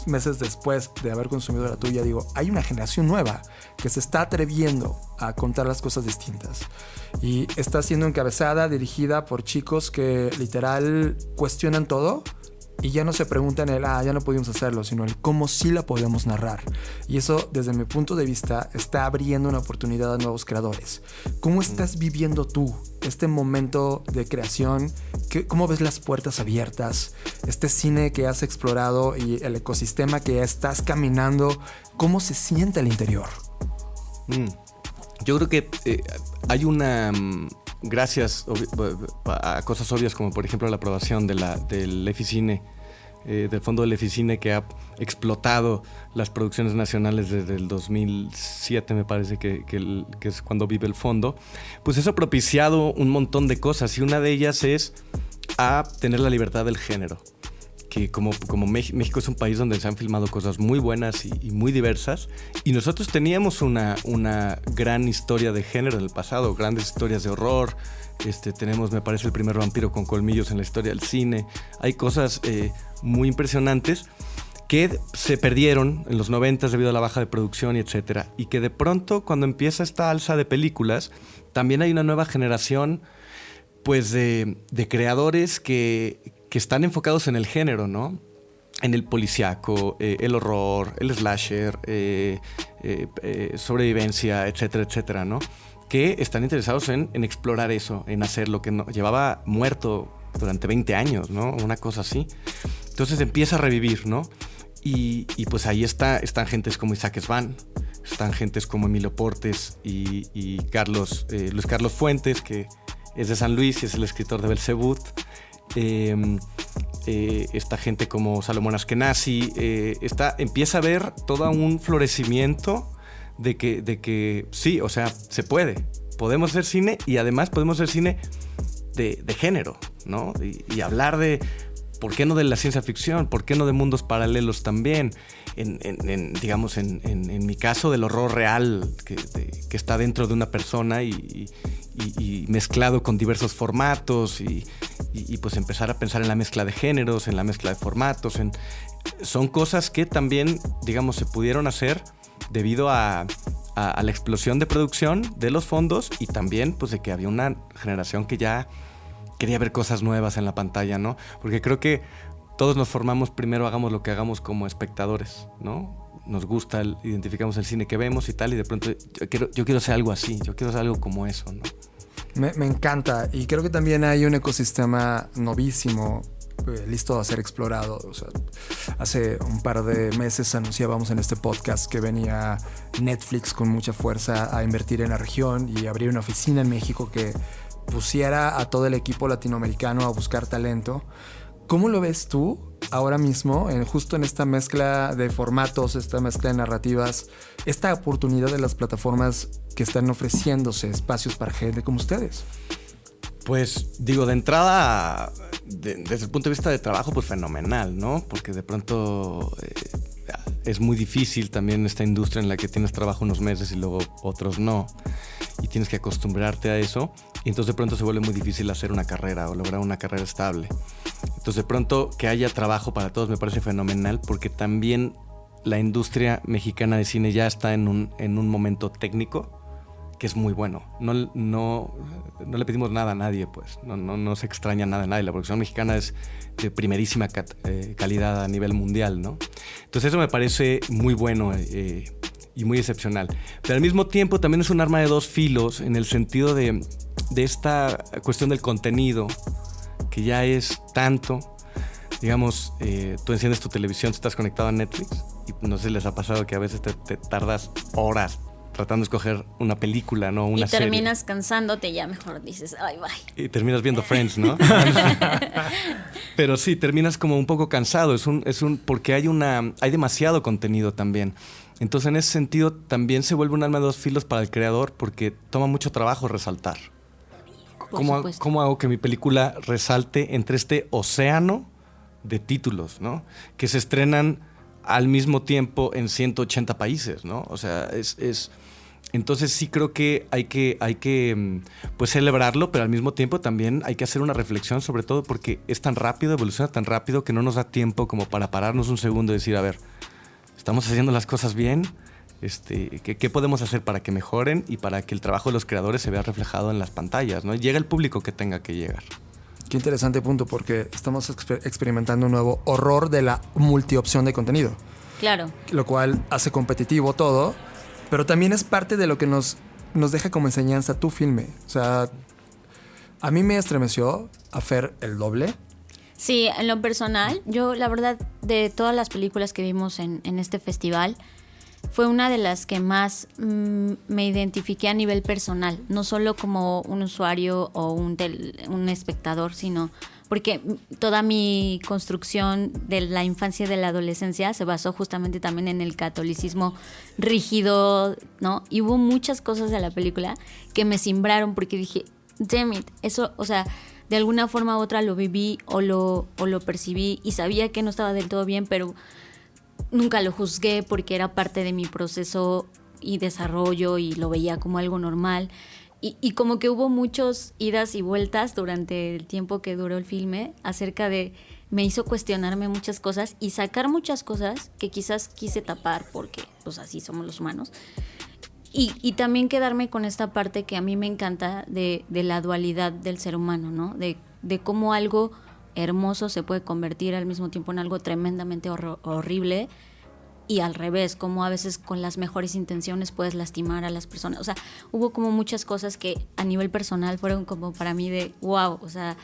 [SPEAKER 2] meses después de haber consumido la tuya, digo, hay una generación nueva que se está atreviendo a contar las cosas distintas. Y está siendo encabezada, dirigida por chicos que literal cuestionan todo. Y ya no se preguntan ya no pudimos hacerlo, sino el cómo sí la podemos narrar. Y eso, desde mi punto de vista, está abriendo una oportunidad a nuevos creadores. ¿Cómo estás viviendo tú este momento de creación? ¿Cómo ves las puertas abiertas? Este cine que has explorado y el ecosistema que estás caminando, ¿cómo se siente al interior?
[SPEAKER 11] Yo creo que hay una... gracias a cosas obvias como por ejemplo la aprobación del EFICINE, del fondo del EFICINE, que ha explotado las producciones nacionales desde el 2007, me parece que es cuando vive el fondo, pues eso ha propiciado un montón de cosas, y una de ellas es a tener la libertad del género, que como México es un país donde se han filmado cosas muy buenas y muy diversas, y nosotros teníamos una gran historia de género en el pasado, grandes historias de horror. Tenemos, me parece, el primer vampiro con colmillos en la historia del cine. Hay cosas muy impresionantes que se perdieron en los 90 debido a la baja de producción y etcétera, y que de pronto, cuando empieza esta alza de películas, también hay una nueva generación, pues, de creadores que están enfocados en el género, ¿no? En el policíaco, el horror, el slasher, sobrevivencia, etcétera, etcétera, ¿no? Que están interesados en explorar eso, en hacer lo que llevaba muerto durante 20 años, ¿no? Una cosa así. Entonces empieza a revivir, ¿no? Y pues ahí están gentes como Isaac Svan, están gentes como Emilio Portes y Luis Carlos Fuentes, que es de San Luis y es el escritor de Belzebut. Esta gente como Salomón Askenazi, empieza a haber todo un florecimiento de que sí, o sea, se puede. Podemos hacer cine, y además podemos hacer cine de género, ¿no? Y hablar de, ¿por qué no de la ciencia ficción? ¿Por qué no de mundos paralelos también? Digamos, en mi caso, del horror real que está dentro de una persona y mezclado con diversos formatos y pues empezar a pensar en la mezcla de géneros, en la mezcla de formatos. Son cosas que también, digamos, se pudieron hacer debido a la explosión de producción de los fondos, y también pues de que había una generación que ya quería ver cosas nuevas en la pantalla, ¿no? Porque creo que todos nos formamos, primero hagamos lo que hagamos como espectadores, ¿no? Nos gusta, identificamos el cine que vemos y tal, y de pronto yo quiero hacer algo así, yo quiero hacer algo como eso, ¿no?
[SPEAKER 2] Me encanta, y creo que también hay un ecosistema novísimo, listo a ser explorado. O sea, hace un par de meses anunciábamos en este podcast que venía Netflix con mucha fuerza a invertir en la región y abrir una oficina en México que pusiera a todo el equipo latinoamericano a buscar talento. ¿Cómo lo ves tú ahora mismo, justo en esta mezcla de formatos, esta mezcla de narrativas, esta oportunidad de las plataformas que están ofreciéndose espacios para gente como ustedes?
[SPEAKER 11] Pues digo, de entrada, desde el punto de vista de trabajo, pues fenomenal, ¿no? Porque de pronto es muy difícil también esta industria en la que tienes trabajo unos meses y luego otros no, y tienes que acostumbrarte a eso, y entonces de pronto se vuelve muy difícil hacer una carrera o lograr una carrera estable. Entonces de pronto que haya trabajo para todos me parece fenomenal, porque también la industria mexicana de cine ya está en un momento técnico que es muy bueno. No le pedimos nada a nadie, pues. No se extraña nada a nadie. La producción mexicana es de primerísima calidad a nivel mundial, ¿no? Entonces eso me parece muy bueno y muy excepcional. Pero al mismo tiempo también es un arma de dos filos, en el sentido de esta cuestión del contenido, que ya es tanto. Digamos, tú enciendes tu televisión, estás conectado a Netflix, y no sé si les ha pasado que a veces te tardas horas tratando de escoger una película, ¿no? Una serie.
[SPEAKER 3] Y terminas cansándote, ya mejor dices, ay, bye.
[SPEAKER 11] Y terminas viendo Friends, ¿no? Pero sí, terminas como un poco cansado. Porque hay demasiado contenido también. Entonces, en ese sentido, también se vuelve un arma de dos filos para el creador, porque toma mucho trabajo resaltar. ¿Cómo hago que mi película resalte entre este océano de títulos, ¿no? Que se estrenan al mismo tiempo en 180 países, ¿no? O sea, entonces sí creo que hay que pues celebrarlo, pero al mismo tiempo también hay que hacer una reflexión, sobre todo porque es tan rápido, evoluciona tan rápido, que no nos da tiempo como para pararnos un segundo y decir, a ver, ¿estamos haciendo las cosas bien? ¿Qué podemos hacer para que mejoren y para que el trabajo de los creadores se vea reflejado en las pantallas, ¿no? Llega el público que tenga que llegar.
[SPEAKER 2] Qué interesante punto, porque estamos experimentando un nuevo horror de la multiopción de contenido.
[SPEAKER 3] Claro. Lo
[SPEAKER 2] cual hace competitivo todo, pero también es parte de lo que nos deja como enseñanza tu filme. O sea, a mí me estremeció hacer el doble.
[SPEAKER 3] Sí, en lo personal, yo la verdad, de todas las películas que vimos en este festival, fue una de las que más me identifiqué a nivel personal, no solo como un usuario o un espectador, sino porque toda mi construcción de la infancia y de la adolescencia se basó justamente también en el catolicismo rígido, ¿no? Y hubo muchas cosas de la película que me cimbraron porque dije, damn it, eso, o sea, de alguna forma u otra lo viví o lo percibí y sabía que no estaba del todo bien, pero nunca lo juzgué porque era parte de mi proceso y desarrollo y lo veía como algo normal. Y como que hubo muchas idas y vueltas durante el tiempo que duró el filme acerca de... Me hizo cuestionarme muchas cosas y sacar muchas cosas que quizás quise tapar porque pues así somos los humanos. Y también quedarme con esta parte que a mí me encanta de la dualidad del ser humano, ¿no? De cómo algo hermoso se puede convertir al mismo tiempo en algo tremendamente horrible. Y al revés, como a veces con las mejores intenciones puedes lastimar a las personas. O sea, hubo como muchas cosas que a nivel personal fueron como para mí de wow, o sea,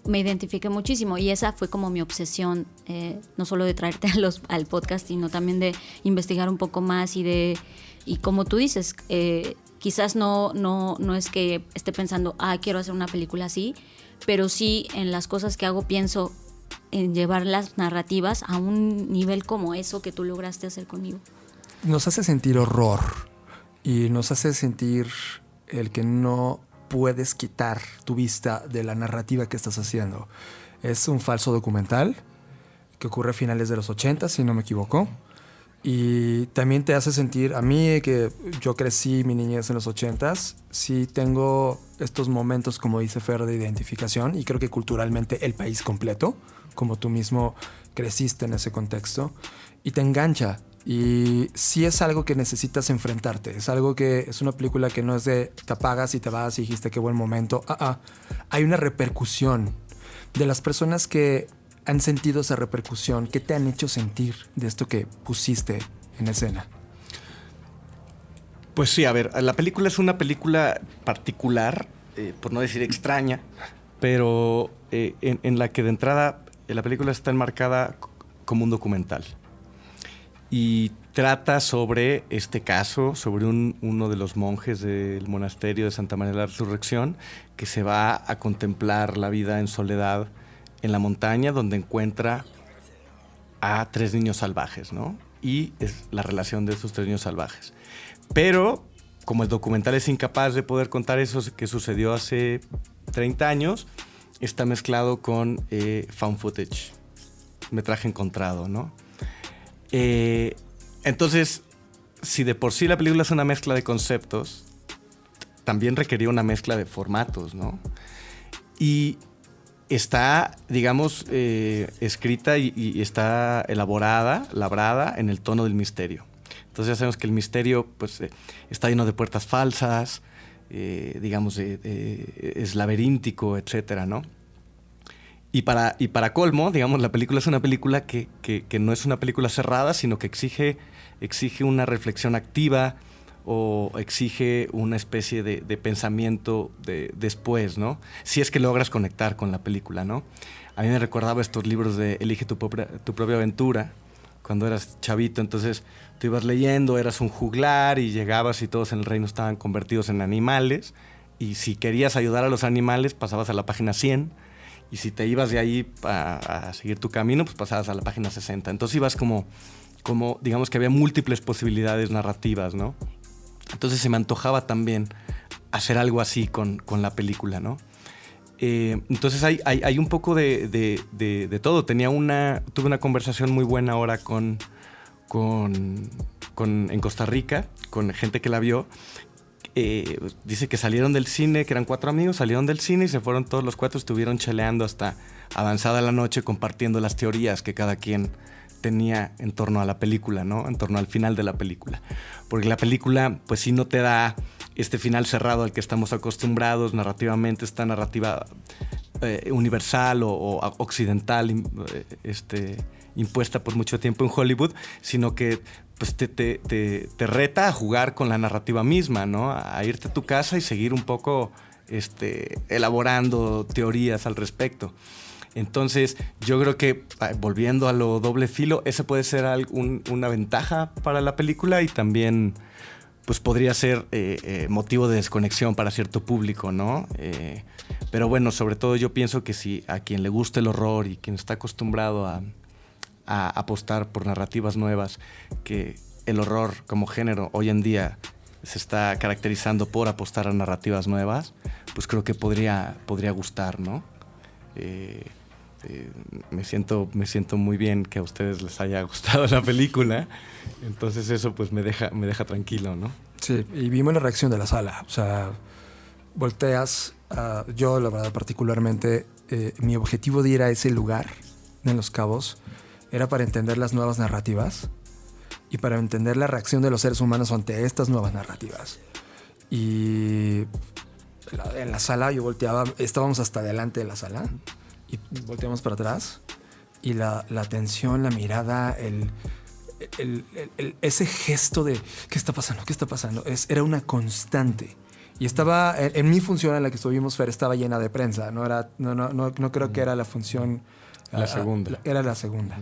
[SPEAKER 3] me identifiqué muchísimo. Y esa fue como mi obsesión, no solo de traerte al podcast, sino también de investigar un poco más y como tú dices, quizás no es que esté pensando, quiero hacer una película así, pero sí en las cosas que hago pienso en llevar las narrativas a un nivel como eso que tú lograste hacer conmigo.
[SPEAKER 2] Nos hace sentir horror y nos hace sentir el que no puedes quitar tu vista de la narrativa que estás haciendo. Es un falso documental que ocurre a finales de los 80, si no me equivoco. Y también te hace sentir, a mí que yo crecí mi niñez en los 80s, sí tengo estos momentos, como dice Fer, de identificación, y creo que culturalmente el país completo, como tú mismo creciste en ese contexto, y te engancha. Y sí es algo que necesitas enfrentarte. Es algo que es una película que no es de te apagas y te vas y dijiste qué buen momento. Hay una repercusión de las personas que han sentido esa repercusión. ¿Qué te han hecho sentir de esto que pusiste en escena?
[SPEAKER 11] Pues sí, a ver, la película es una película particular, por no decir extraña, pero en la que de entrada la película está enmarcada como un documental. Y trata sobre este caso, sobre uno de los monjes del monasterio de Santa María de la Resurrección que se va a contemplar la vida en soledad en la montaña, donde encuentra a 3 niños salvajes, ¿no? Y es la relación de esos 3 niños salvajes. Pero como el documental es incapaz de poder contar eso que sucedió hace 30 años, está mezclado con found footage, metraje encontrado, ¿no? Entonces, si de por sí la película es una mezcla de conceptos, también requería una mezcla de formatos, ¿no? Y está, digamos, escrita y está elaborada, labrada en el tono del misterio. Entonces ya sabemos que el misterio pues, está lleno de puertas falsas, digamos, es laberíntico, etcétera, ¿no? Y para colmo, digamos, la película es una película que no es una película cerrada, sino que exige una reflexión activa o exige una especie de pensamiento después, ¿no? Si es que logras conectar con la película, ¿no? A mí me recordaba estos libros de Elige tu propia aventura, cuando eras chavito. Entonces tú ibas leyendo, eras un juglar y llegabas y todos en el reino estaban convertidos en animales. Y si querías ayudar a los animales, pasabas a la página 100. Y si te ibas de ahí a seguir tu camino, pues pasabas a la página 60. Entonces ibas como digamos que había múltiples posibilidades narrativas, ¿no? Entonces se me antojaba también hacer algo así con la película, ¿no? Entonces hay un poco de todo. Tuve una conversación muy buena ahora en Costa Rica, con gente que la vio. Dice que salieron del cine, que eran 4 amigos, salieron del cine y se fueron todos los 4, estuvieron cheleando hasta avanzada la noche, compartiendo las teorías que cada quien tenía en torno a la película, ¿no? En torno al final de la película. Porque la película, pues sí no te da este final cerrado al que estamos acostumbrados narrativamente, esta narrativa universal o occidental, impuesta por mucho tiempo en Hollywood, sino que pues te reta a jugar con la narrativa misma, ¿no? A irte a tu casa y seguir un poco elaborando teorías al respecto. Entonces, yo creo que, volviendo a lo doble filo, ese puede ser una ventaja para la película y también pues podría ser motivo de desconexión para cierto público, ¿no? Pero bueno, sobre todo yo pienso que si a quien le gusta el horror y quien está acostumbrado a apostar por narrativas nuevas, que el horror como género hoy en día se está caracterizando por apostar a narrativas nuevas, pues creo que podría gustar, ¿no? Me siento muy bien que a ustedes les haya gustado la película, entonces eso pues me deja tranquilo, ¿no?
[SPEAKER 2] Sí, y vimos la reacción de la sala, o sea, volteas, yo la verdad particularmente, mi objetivo de ir a ese lugar en Los Cabos era para entender las nuevas narrativas y para entender la reacción de los seres humanos ante estas nuevas narrativas. Y en la sala yo volteaba, estábamos hasta delante de la sala y volteamos para atrás y la tensión, la mirada, ese gesto de ¿qué está pasando? ¿Qué está pasando? Era una constante. Y estaba, en mi función en la que estuvimos, Fer, estaba llena de prensa. No creo que era la función...
[SPEAKER 11] La segunda.
[SPEAKER 2] Era la segunda.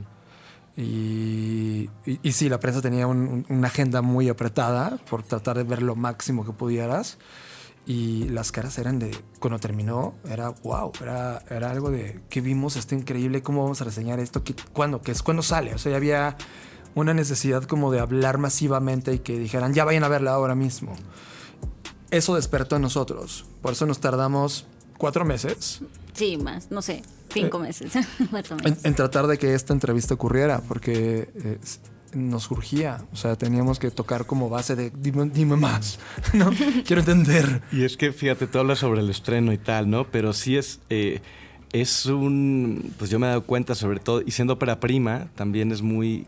[SPEAKER 2] Y sí, la prensa tenía una agenda muy apretada por tratar de ver lo máximo que pudieras. Y las caras eran de... Cuando terminó, era wow. Era algo de... ¿Qué vimos? Está increíble. ¿Cómo vamos a reseñar esto? ¿Cuándo? ¿Qué es? ¿Cuándo sale? O sea, ya había una necesidad como de hablar masivamente y que dijeran, ya vayan a verla ahora mismo. Eso despertó en nosotros. Por eso nos tardamos 4 meses.
[SPEAKER 3] Sí, más. No sé. 5 meses. Más o menos.
[SPEAKER 2] En tratar de que esta entrevista ocurriera. Porque... nos surgía, o sea, teníamos que tocar como base de dime más, ¿no? Quiero entender.
[SPEAKER 11] Y es que, fíjate, tú hablas sobre el estreno y tal, ¿no? Pero sí es un... Pues yo me he dado cuenta, sobre todo, y siendo ópera prima, también es muy,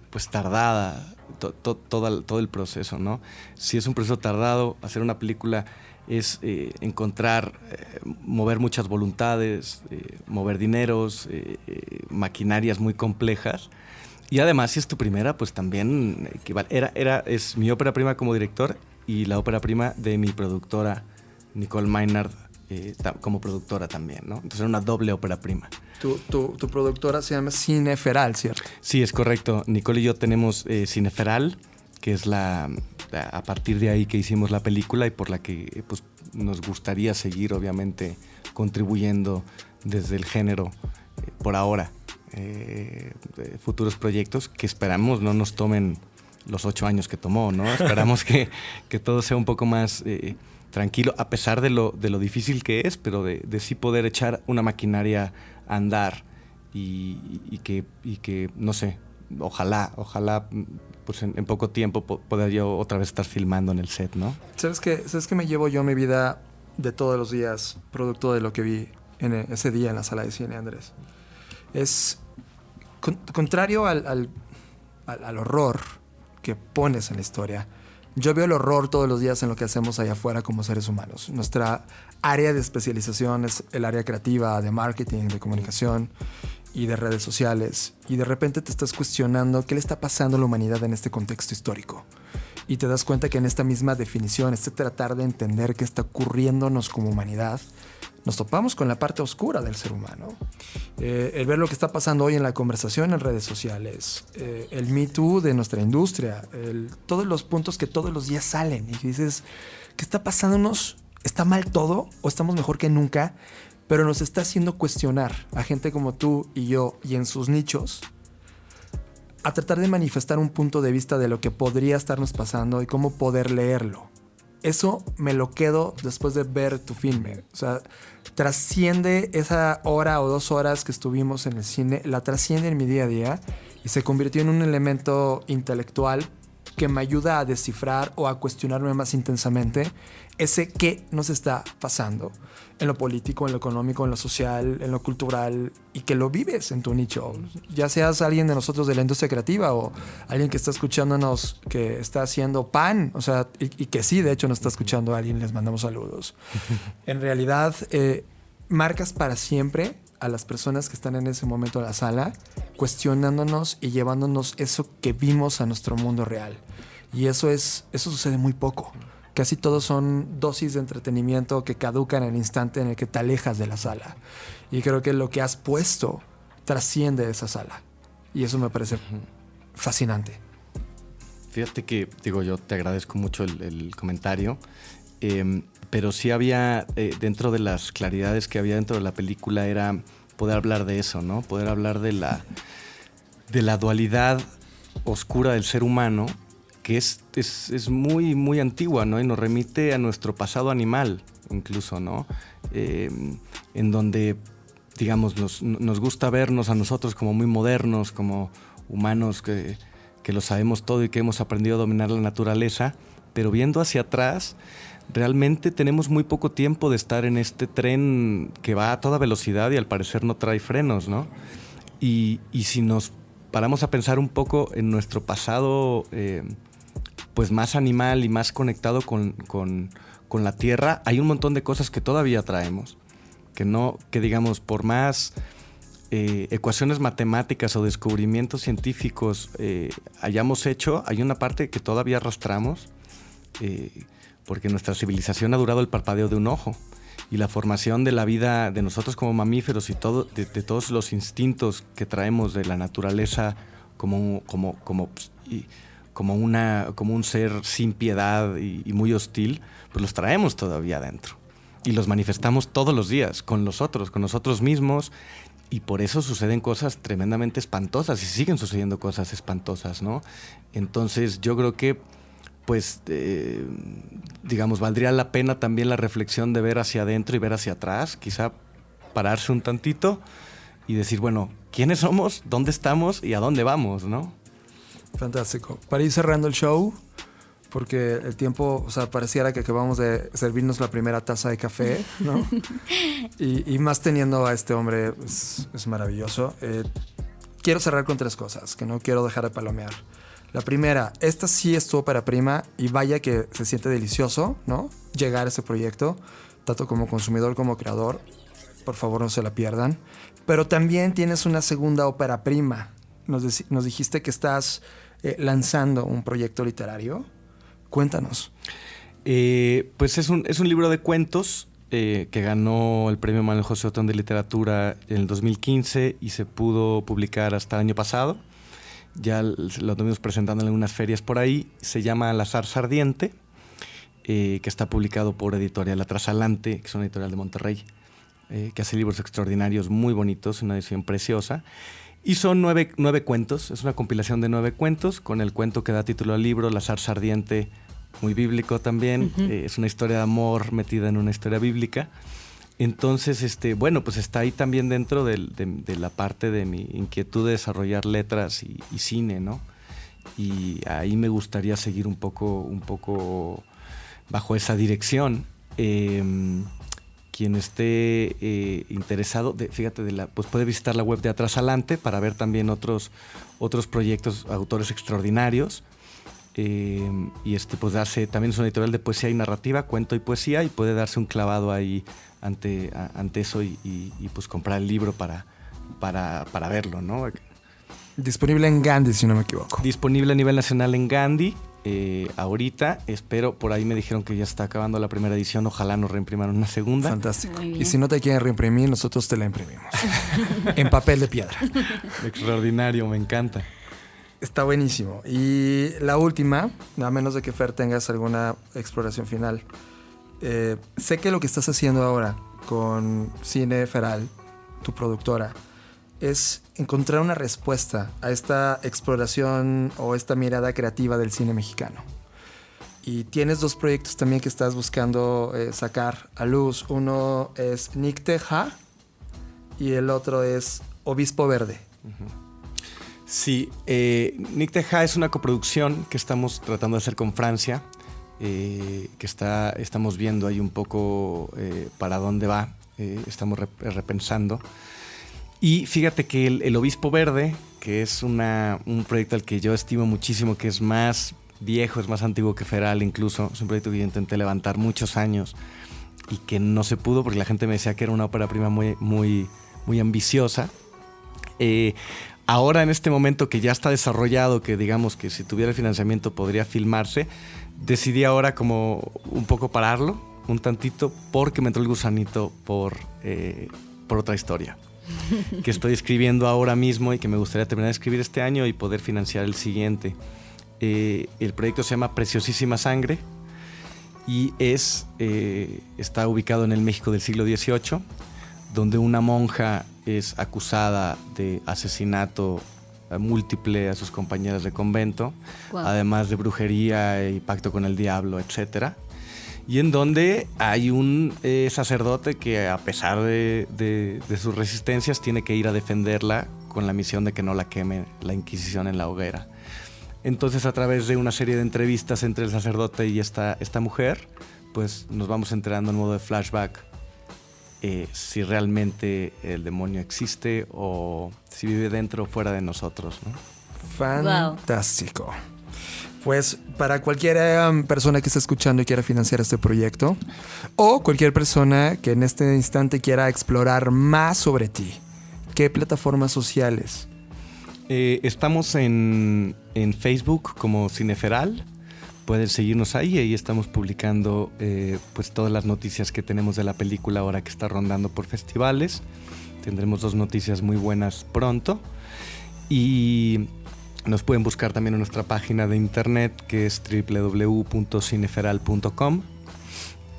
[SPEAKER 11] pues, tardada todo el proceso, ¿no? Sí es un proceso tardado, hacer una película es encontrar, mover muchas voluntades, mover dineros, maquinarias muy complejas. Y además, si es tu primera, pues también es mi ópera prima como director y la ópera prima de mi productora, Nicole Maynard, como productora también, ¿no? Entonces era una doble ópera prima.
[SPEAKER 2] Tu productora se llama Cineferal, ¿cierto?
[SPEAKER 11] Sí, es correcto. Nicole y yo tenemos Cineferal, que es a partir de ahí que hicimos la película y por la que pues, nos gustaría seguir, obviamente, contribuyendo desde el género por ahora. Futuros proyectos que esperamos no nos tomen los 8 años que tomó, ¿no? Esperamos que todo sea un poco más tranquilo, a pesar de lo difícil que es, pero de sí poder echar una maquinaria a andar y que no sé, ojalá pues en poco tiempo pueda yo otra vez estar filmando en el set, ¿no?
[SPEAKER 2] ¿Sabes qué me llevo yo mi vida de todos los días, producto de lo que vi en ese día en la sala de cine, Andrés? Es contrario al horror que pones en la historia. Yo veo el horror todos los días en lo que hacemos allá afuera como seres humanos. Nuestra área de especialización es el área creativa, de marketing, de comunicación y de redes sociales. Y de repente te estás cuestionando qué le está pasando a la humanidad en este contexto histórico. Y te das cuenta que en esta misma definición, este tratar de entender qué está ocurriéndonos como humanidad, nos topamos con la parte oscura del ser humano. El ver lo que está pasando hoy en la conversación en redes sociales, el Me Too de nuestra industria, todos los puntos que todos los días salen y dices, ¿qué está pasándonos? ¿Está mal todo o estamos mejor que nunca? Pero nos está haciendo cuestionar a gente como tú y yo y en sus nichos a tratar de manifestar un punto de vista de lo que podría estarnos pasando y cómo poder leerlo. Eso me lo quedo después de ver tu filme. O sea, trasciende esa hora o 2 horas que estuvimos en el cine, la trasciende en mi día a día y se convirtió en un elemento intelectual que me ayuda a descifrar o a cuestionarme más intensamente ese qué nos está pasando en lo político, en lo económico, en lo social, en lo cultural y que lo vives en tu nicho. Ya seas alguien de nosotros de la industria creativa o alguien que está escuchándonos que está haciendo pan, o sea, y que sí, de hecho nos está escuchando alguien, les mandamos saludos. En realidad, marcas para siempre a las personas que están en ese momento en la sala, cuestionándonos y llevándonos eso que vimos a nuestro mundo real. Y eso sucede muy poco. Casi todos son dosis de entretenimiento que caducan en el instante en el que te alejas de la sala. Y creo que lo que has puesto trasciende esa sala. Y eso me parece fascinante.
[SPEAKER 11] Fíjate que, yo te agradezco mucho el comentario, pero sí había, dentro de las claridades que había dentro de la película, era poder hablar de eso, ¿no? Poder hablar de la dualidad oscura del ser humano, que es muy, muy antigua, ¿no? Y nos remite a nuestro pasado animal, incluso, ¿no? En donde, digamos, nos gusta vernos a nosotros como muy modernos, como humanos que lo sabemos todo y que hemos aprendido a dominar la naturaleza, pero viendo hacia atrás, realmente tenemos muy poco tiempo de estar en este tren que va a toda velocidad y al parecer no trae frenos, ¿no? Y si nos paramos a pensar un poco en nuestro pasado, pues más animal y más conectado con la tierra, hay un montón de cosas que todavía traemos, que digamos, por más ecuaciones matemáticas o descubrimientos científicos hayamos hecho, hay una parte que todavía arrastramos, porque nuestra civilización ha durado el parpadeo de un ojo, y la formación de la vida de nosotros como mamíferos y de todos los instintos que traemos de la naturaleza como un ser sin piedad y muy hostil, pues los traemos todavía adentro y los manifestamos todos los días con nosotros mismos, y por eso suceden cosas tremendamente espantosas y siguen sucediendo cosas espantosas, ¿no? Entonces yo creo que pues digamos, valdría la pena también la reflexión de ver hacia adentro y ver hacia atrás, quizá pararse un tantito y decir, bueno, ¿quiénes somos? ¿Dónde estamos? ¿Y a dónde vamos? ¿No?
[SPEAKER 2] Fantástico. Para ir cerrando el show, porque el tiempo, o sea, pareciera que acabamos de servirnos la primera taza de café, ¿no? y más teniendo a este hombre, es maravilloso. Quiero cerrar con 3 cosas que no quiero dejar de palomear. La primera, esta sí es tu ópera prima y vaya que se siente delicioso, ¿no? Llegar a ese proyecto, tanto como consumidor como creador. Por favor, no se la pierdan. Pero también tienes una segunda ópera prima. Nos dijiste que estás lanzando un proyecto literario. Cuéntanos.
[SPEAKER 11] Pues es un libro de cuentos que ganó el premio Manuel José Otón de Literatura en el 2015 y se pudo publicar hasta el año pasado. Ya lo tuvimos presentando en algunas ferias por ahí. Se llama La Zarza Ardiente, que está publicado por Editorial La Trasalante, que es una editorial de Monterrey, que hace libros extraordinarios muy bonitos, una edición preciosa. Y son 9 cuentos, es una compilación de 9 cuentos, con el cuento que da título al libro, La Zarza Ardiente, muy bíblico también. Es una historia de amor metida en una historia bíblica. Entonces, bueno, pues está ahí también dentro de la parte de mi inquietud de desarrollar letras y cine, ¿no? Y ahí me gustaría seguir un poco bajo esa dirección. Quien esté interesado, fíjate, pues puede visitar la web de Atrasalante para ver también otros proyectos, autores extraordinarios. Y pues también es una editorial de poesía y narrativa, cuento y poesía, y puede darse un clavado ahí ante eso y pues comprar el libro para verlo, ¿no?
[SPEAKER 2] Disponible en Gandhi, si no me equivoco.
[SPEAKER 11] Disponible a nivel nacional en Gandhi. Ahorita, espero, por ahí me dijeron que ya está acabando la primera edición, ojalá nos reimpriman una segunda.
[SPEAKER 2] Fantástico. Y si no te quieren reimprimir, nosotros te la imprimimos. En papel de piedra.
[SPEAKER 11] Extraordinario, me encanta.
[SPEAKER 2] Está buenísimo. Y la última, a menos de que Fer tengas alguna exploración final. Sé que lo que estás haciendo ahora con Cine Feral, tu productora, es encontrar una respuesta a esta exploración o esta mirada creativa del cine mexicano. Y tienes 2 proyectos también que estás buscando sacar a luz. Uno es Nicteja y el otro es Obispo Verde.
[SPEAKER 11] Sí, Nicteja es una coproducción que estamos tratando de hacer con Francia, que estamos viendo ahí un poco para dónde va, estamos repensando. Y fíjate que el Obispo Verde, que es un proyecto al que yo estimo muchísimo, que es más viejo, es más antiguo que Feral incluso, es un proyecto que yo intenté levantar muchos años y que no se pudo porque la gente me decía que era una ópera prima muy, muy, muy ambiciosa. Ahora en este momento que ya está desarrollado, que digamos que si tuviera el financiamiento podría filmarse, decidí ahora como un poco pararlo, un tantito, porque me entró el gusanito por otra historia que estoy escribiendo ahora mismo y que me gustaría terminar de escribir este año y poder financiar el siguiente. El proyecto se llama Preciosísima Sangre y está ubicado en el México del siglo XVIII, donde una monja es acusada de asesinato múltiple a sus compañeras de convento, además de brujería y pacto con el diablo, etcétera. Y en donde hay un sacerdote que, a pesar de sus resistencias, tiene que ir a defenderla con la misión de que no la queme la Inquisición en la hoguera. Entonces, a través de una serie de entrevistas entre el sacerdote y esta mujer, pues nos vamos enterando en modo de flashback si realmente el demonio existe o si vive dentro o fuera de nosotros, ¿no?
[SPEAKER 2] Fantástico. Pues para cualquier persona que esté escuchando y quiera financiar este proyecto, o cualquier persona que en este instante quiera explorar más sobre ti, ¿qué plataformas sociales?
[SPEAKER 11] Estamos en Facebook como Cineferal. Pueden seguirnos ahí estamos publicando pues todas las noticias que tenemos de la película ahora que está rondando por festivales. Tendremos 2 noticias muy buenas pronto. Y nos pueden buscar también en nuestra página de internet, que es www.cineferal.com.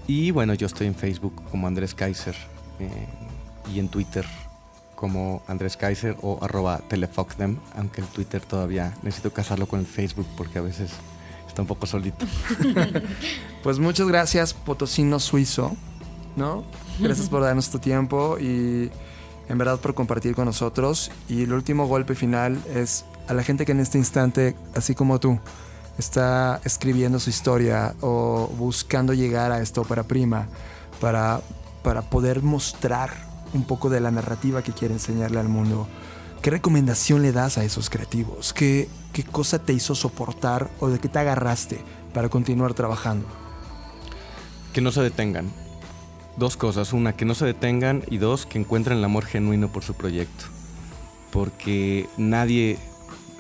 [SPEAKER 11] Y bueno, yo estoy en Facebook como Andrés Kaiser y en Twitter como Andrés Kaiser o @telefoxdem, aunque el Twitter todavía necesito casarlo con el Facebook porque a veces está un poco solito.
[SPEAKER 2] Pues muchas gracias, Potosino Suizo, ¿no? Gracias por darnos tu tiempo y en verdad por compartir con nosotros. Y el último golpe final es a la gente que en este instante, así como tú, está escribiendo su historia o buscando llegar a esta ópera prima para poder mostrar un poco de la narrativa que quiere enseñarle al mundo. ¿Qué recomendación le das a esos creativos? ¿Qué cosa te hizo soportar o de qué te agarraste para continuar trabajando?
[SPEAKER 11] Que no se detengan. 2 cosas. Una, que no se detengan, y 2, que encuentren el amor genuino por su proyecto. Porque nadie,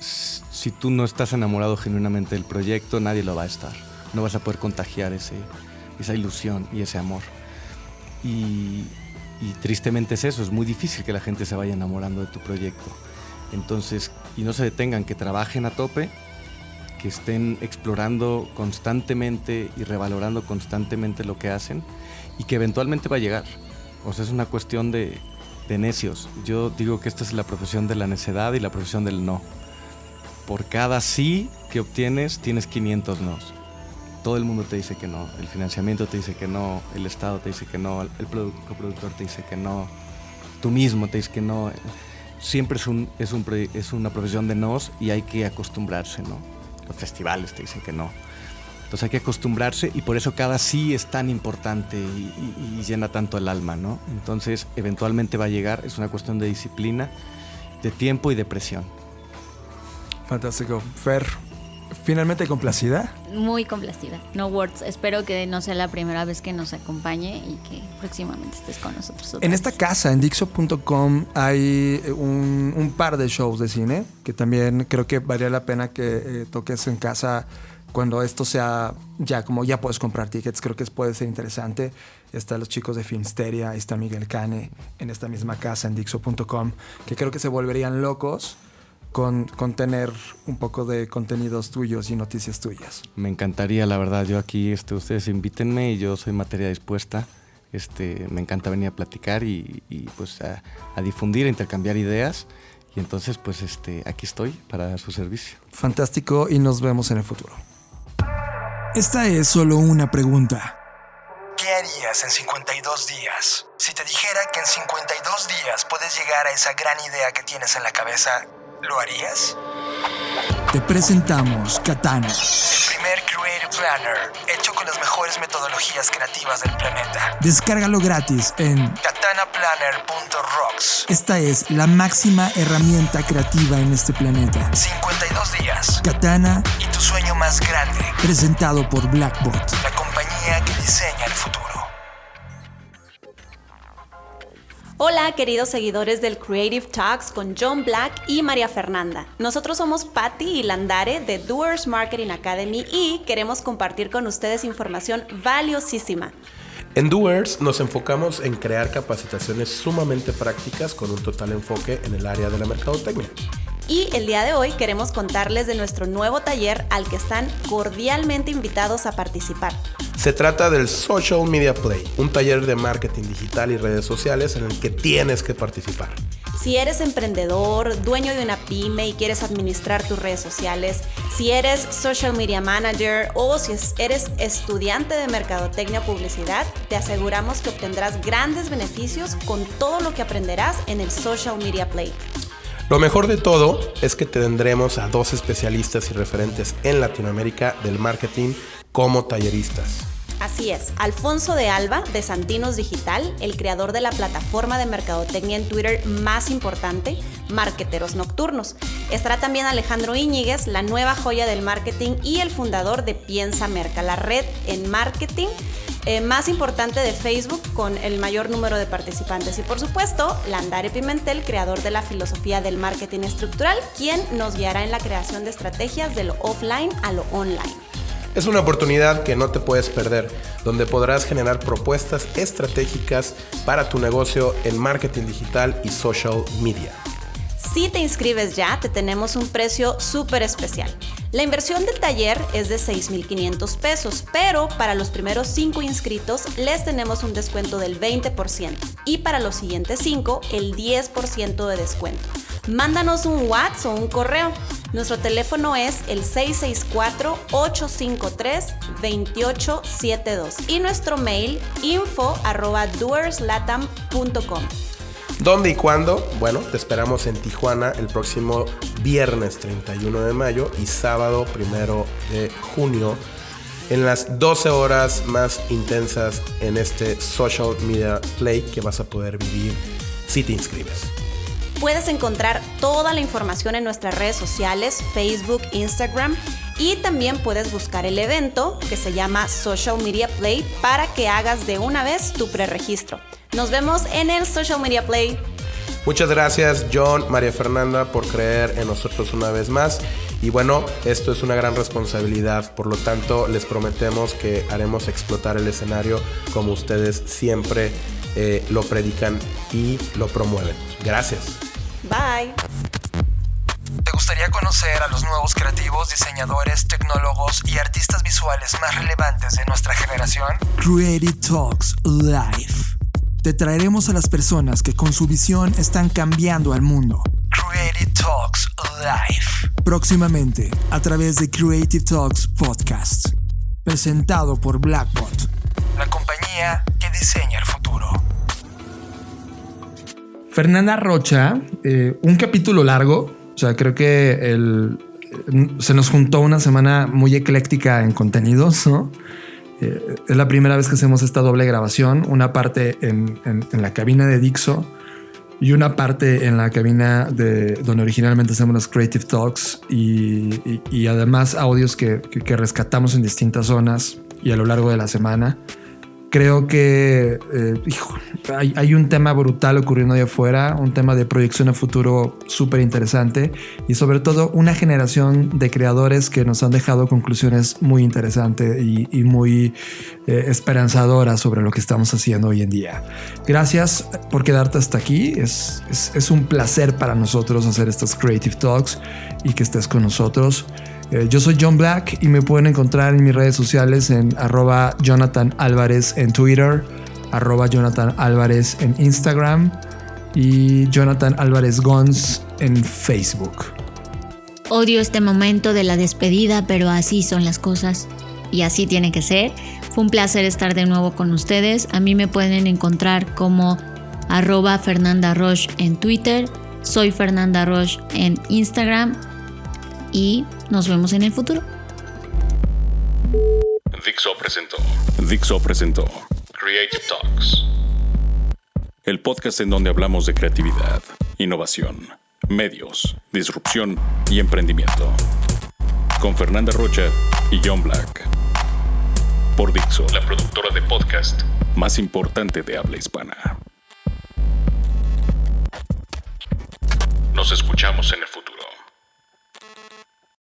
[SPEAKER 11] si tú no estás enamorado genuinamente del proyecto, nadie lo va a estar. No vas a poder contagiar esa ilusión y ese amor. Y tristemente es eso, es muy difícil que la gente se vaya enamorando de tu proyecto. Entonces, y no se detengan, que trabajen a tope, que estén explorando constantemente y revalorando constantemente lo que hacen y que eventualmente va a llegar. O sea, es una cuestión de necios. Yo digo que esta es la profesión de la necedad y la profesión del no. Por cada sí que obtienes, tienes 500 nos. Todo el mundo te dice que no, el financiamiento te dice que no, el Estado te dice que no, el coproductor te dice que no, tú mismo te dices que no. Siempre es una profesión de nos y hay que acostumbrarse, ¿no? Los festivales te dicen que no. Entonces hay que acostumbrarse y por eso cada sí es tan importante y llena tanto el alma, ¿no? Entonces eventualmente va a llegar, es una cuestión de disciplina, de tiempo y de presión.
[SPEAKER 2] Fantástico. Fer, ¿finalmente complacida?
[SPEAKER 3] Muy complacida. No words. Espero que no sea la primera vez que nos acompañe y que próximamente estés con nosotros.
[SPEAKER 2] En esta casa, en Dixo.com, hay un par de shows de cine que también creo que valía la pena que toques en casa cuando esto sea ya puedes comprar tickets. Creo que puede ser interesante. Están los chicos de Filmsteria, está Miguel Cane en esta misma casa en Dixo.com, que creo que se volverían locos con tener un poco de contenidos tuyos y noticias tuyas.
[SPEAKER 11] Me encantaría, la verdad. Yo aquí, ustedes invítenme y yo soy materia dispuesta. Me encanta venir a platicar y pues a difundir, a intercambiar ideas. Y entonces, pues aquí estoy para su servicio.
[SPEAKER 2] Fantástico y nos vemos en el futuro. Esta es solo una pregunta.
[SPEAKER 4] ¿Qué harías en 52 días? Si te dijera que en 52 días puedes llegar a esa gran idea que tienes en la cabeza, ¿lo harías?
[SPEAKER 2] Te presentamos Katana,
[SPEAKER 4] el primer Creative Planner hecho con las mejores metodologías creativas del planeta.
[SPEAKER 2] Descárgalo gratis en
[SPEAKER 4] katanaplanner.rocks.
[SPEAKER 2] Esta es la máxima herramienta creativa en este planeta.
[SPEAKER 4] 52 días.
[SPEAKER 2] Katana
[SPEAKER 4] y tu sueño más grande.
[SPEAKER 2] Presentado por Blackbot,
[SPEAKER 4] la compañía que diseña el futuro.
[SPEAKER 12] Hola, queridos seguidores del Creative Talks con John Black y María Fernanda. Nosotros somos Patty y Landare de Doers Marketing Academy y queremos compartir con ustedes información valiosísima.
[SPEAKER 13] En Doers nos enfocamos en crear capacitaciones sumamente prácticas con un total enfoque en el área de la mercadotecnia.
[SPEAKER 12] Y el día de hoy queremos contarles de nuestro nuevo taller al que están cordialmente invitados a participar.
[SPEAKER 13] Se trata del Social Media Play, un taller de marketing digital y redes sociales en el que tienes que participar.
[SPEAKER 12] Si eres emprendedor, dueño de una pyme y quieres administrar tus redes sociales, si eres social media manager o si eres estudiante de mercadotecnia o publicidad, te aseguramos que obtendrás grandes beneficios con todo lo que aprenderás en el Social Media Play.
[SPEAKER 13] Lo mejor de todo es que tendremos a 2 especialistas y referentes en Latinoamérica del marketing como talleristas.
[SPEAKER 12] Así es, Alfonso de Alba de Santinos Digital, el creador de la plataforma de mercadotecnia en Twitter más importante, Marqueteros Nocturnos. Estará también Alejandro Íñiguez, la nueva joya del marketing y el fundador de Piensa Merca, la red en marketing más importante de Facebook con el mayor número de participantes. Y por supuesto, Landare Pimentel, creador de la filosofía del marketing estructural, quien nos guiará en la creación de estrategias de lo offline a lo online.
[SPEAKER 13] Es una oportunidad que no te puedes perder, donde podrás generar propuestas estratégicas para tu negocio en marketing digital y social media.
[SPEAKER 12] Si te inscribes ya, te tenemos un precio súper especial. La inversión del taller es de $6,500 pesos, pero para los primeros 5 inscritos les tenemos un descuento del 20% y para los siguientes 5 el 10% de descuento. Mándanos un WhatsApp o un correo. Nuestro teléfono es el 664-853-2872 y nuestro mail info@doerslatam.com.
[SPEAKER 13] ¿Dónde y cuándo? Bueno, te esperamos en Tijuana el próximo viernes 31 de mayo y sábado 1 de junio en las 12 horas más intensas en este Social Media Play que vas a poder vivir si te inscribes.
[SPEAKER 12] Puedes encontrar toda la información en nuestras redes sociales, Facebook, Instagram, y también puedes buscar el evento que se llama Social Media Play para que hagas de una vez tu preregistro. Nos vemos en el Social Media Play.
[SPEAKER 13] Muchas gracias, John, María Fernanda, por creer en nosotros una vez más. Y bueno, esto es una gran responsabilidad, por lo tanto les prometemos que haremos explotar el escenario como ustedes siempre lo predican y lo promueven. Gracias.
[SPEAKER 12] Bye.
[SPEAKER 2] ¿Te gustaría conocer a los nuevos creativos, diseñadores, tecnólogos y artistas visuales más relevantes de nuestra generación?
[SPEAKER 4] Creative Talks Live. Te traeremos a las personas que con su visión están cambiando al mundo.
[SPEAKER 2] Creative Talks Live.
[SPEAKER 4] Próximamente, a través de Creative Talks Podcast. Presentado por Blackbot,
[SPEAKER 2] la compañía que diseña el futuro. Fernanda Rocha, un capítulo largo. O sea, creo que se nos juntó una semana muy ecléctica en contenidos, ¿no? Es la primera vez que hacemos esta doble grabación, una parte en la cabina de Dixo y una parte en la cabina de donde originalmente hacemos los Creative Talks y además audios que rescatamos en distintas zonas y a lo largo de la semana. Creo que hay un tema brutal ocurriendo ahí afuera, un tema de proyección a futuro súper interesante y sobre todo una generación de creadores que nos han dejado conclusiones muy interesantes y muy esperanzadoras sobre lo que estamos haciendo hoy en día. Gracias por quedarte hasta aquí. Es un placer para nosotros hacer estos Creative Talks y que estés con nosotros. Yo soy John Black y me pueden encontrar en mis redes sociales en @JonathanAlvarez en Twitter, @JonathanAlvarez en Instagram y Jonathan Álvarez Gons en Facebook.
[SPEAKER 3] Odio este momento de la despedida, pero así son las cosas y así tiene que ser. Fue un placer estar de nuevo con ustedes. A mí me pueden encontrar como @Fernanda Roche en Twitter, soy Fernanda Roche en Instagram y nos vemos en el futuro.
[SPEAKER 1] Dixo presentó Creative Talks, el podcast en donde hablamos de creatividad, innovación, medios, disrupción y emprendimiento. Con Fernanda Rocha y John Black. Por Dixo, la productora de podcast más importante de habla hispana. Nos escuchamos en el futuro.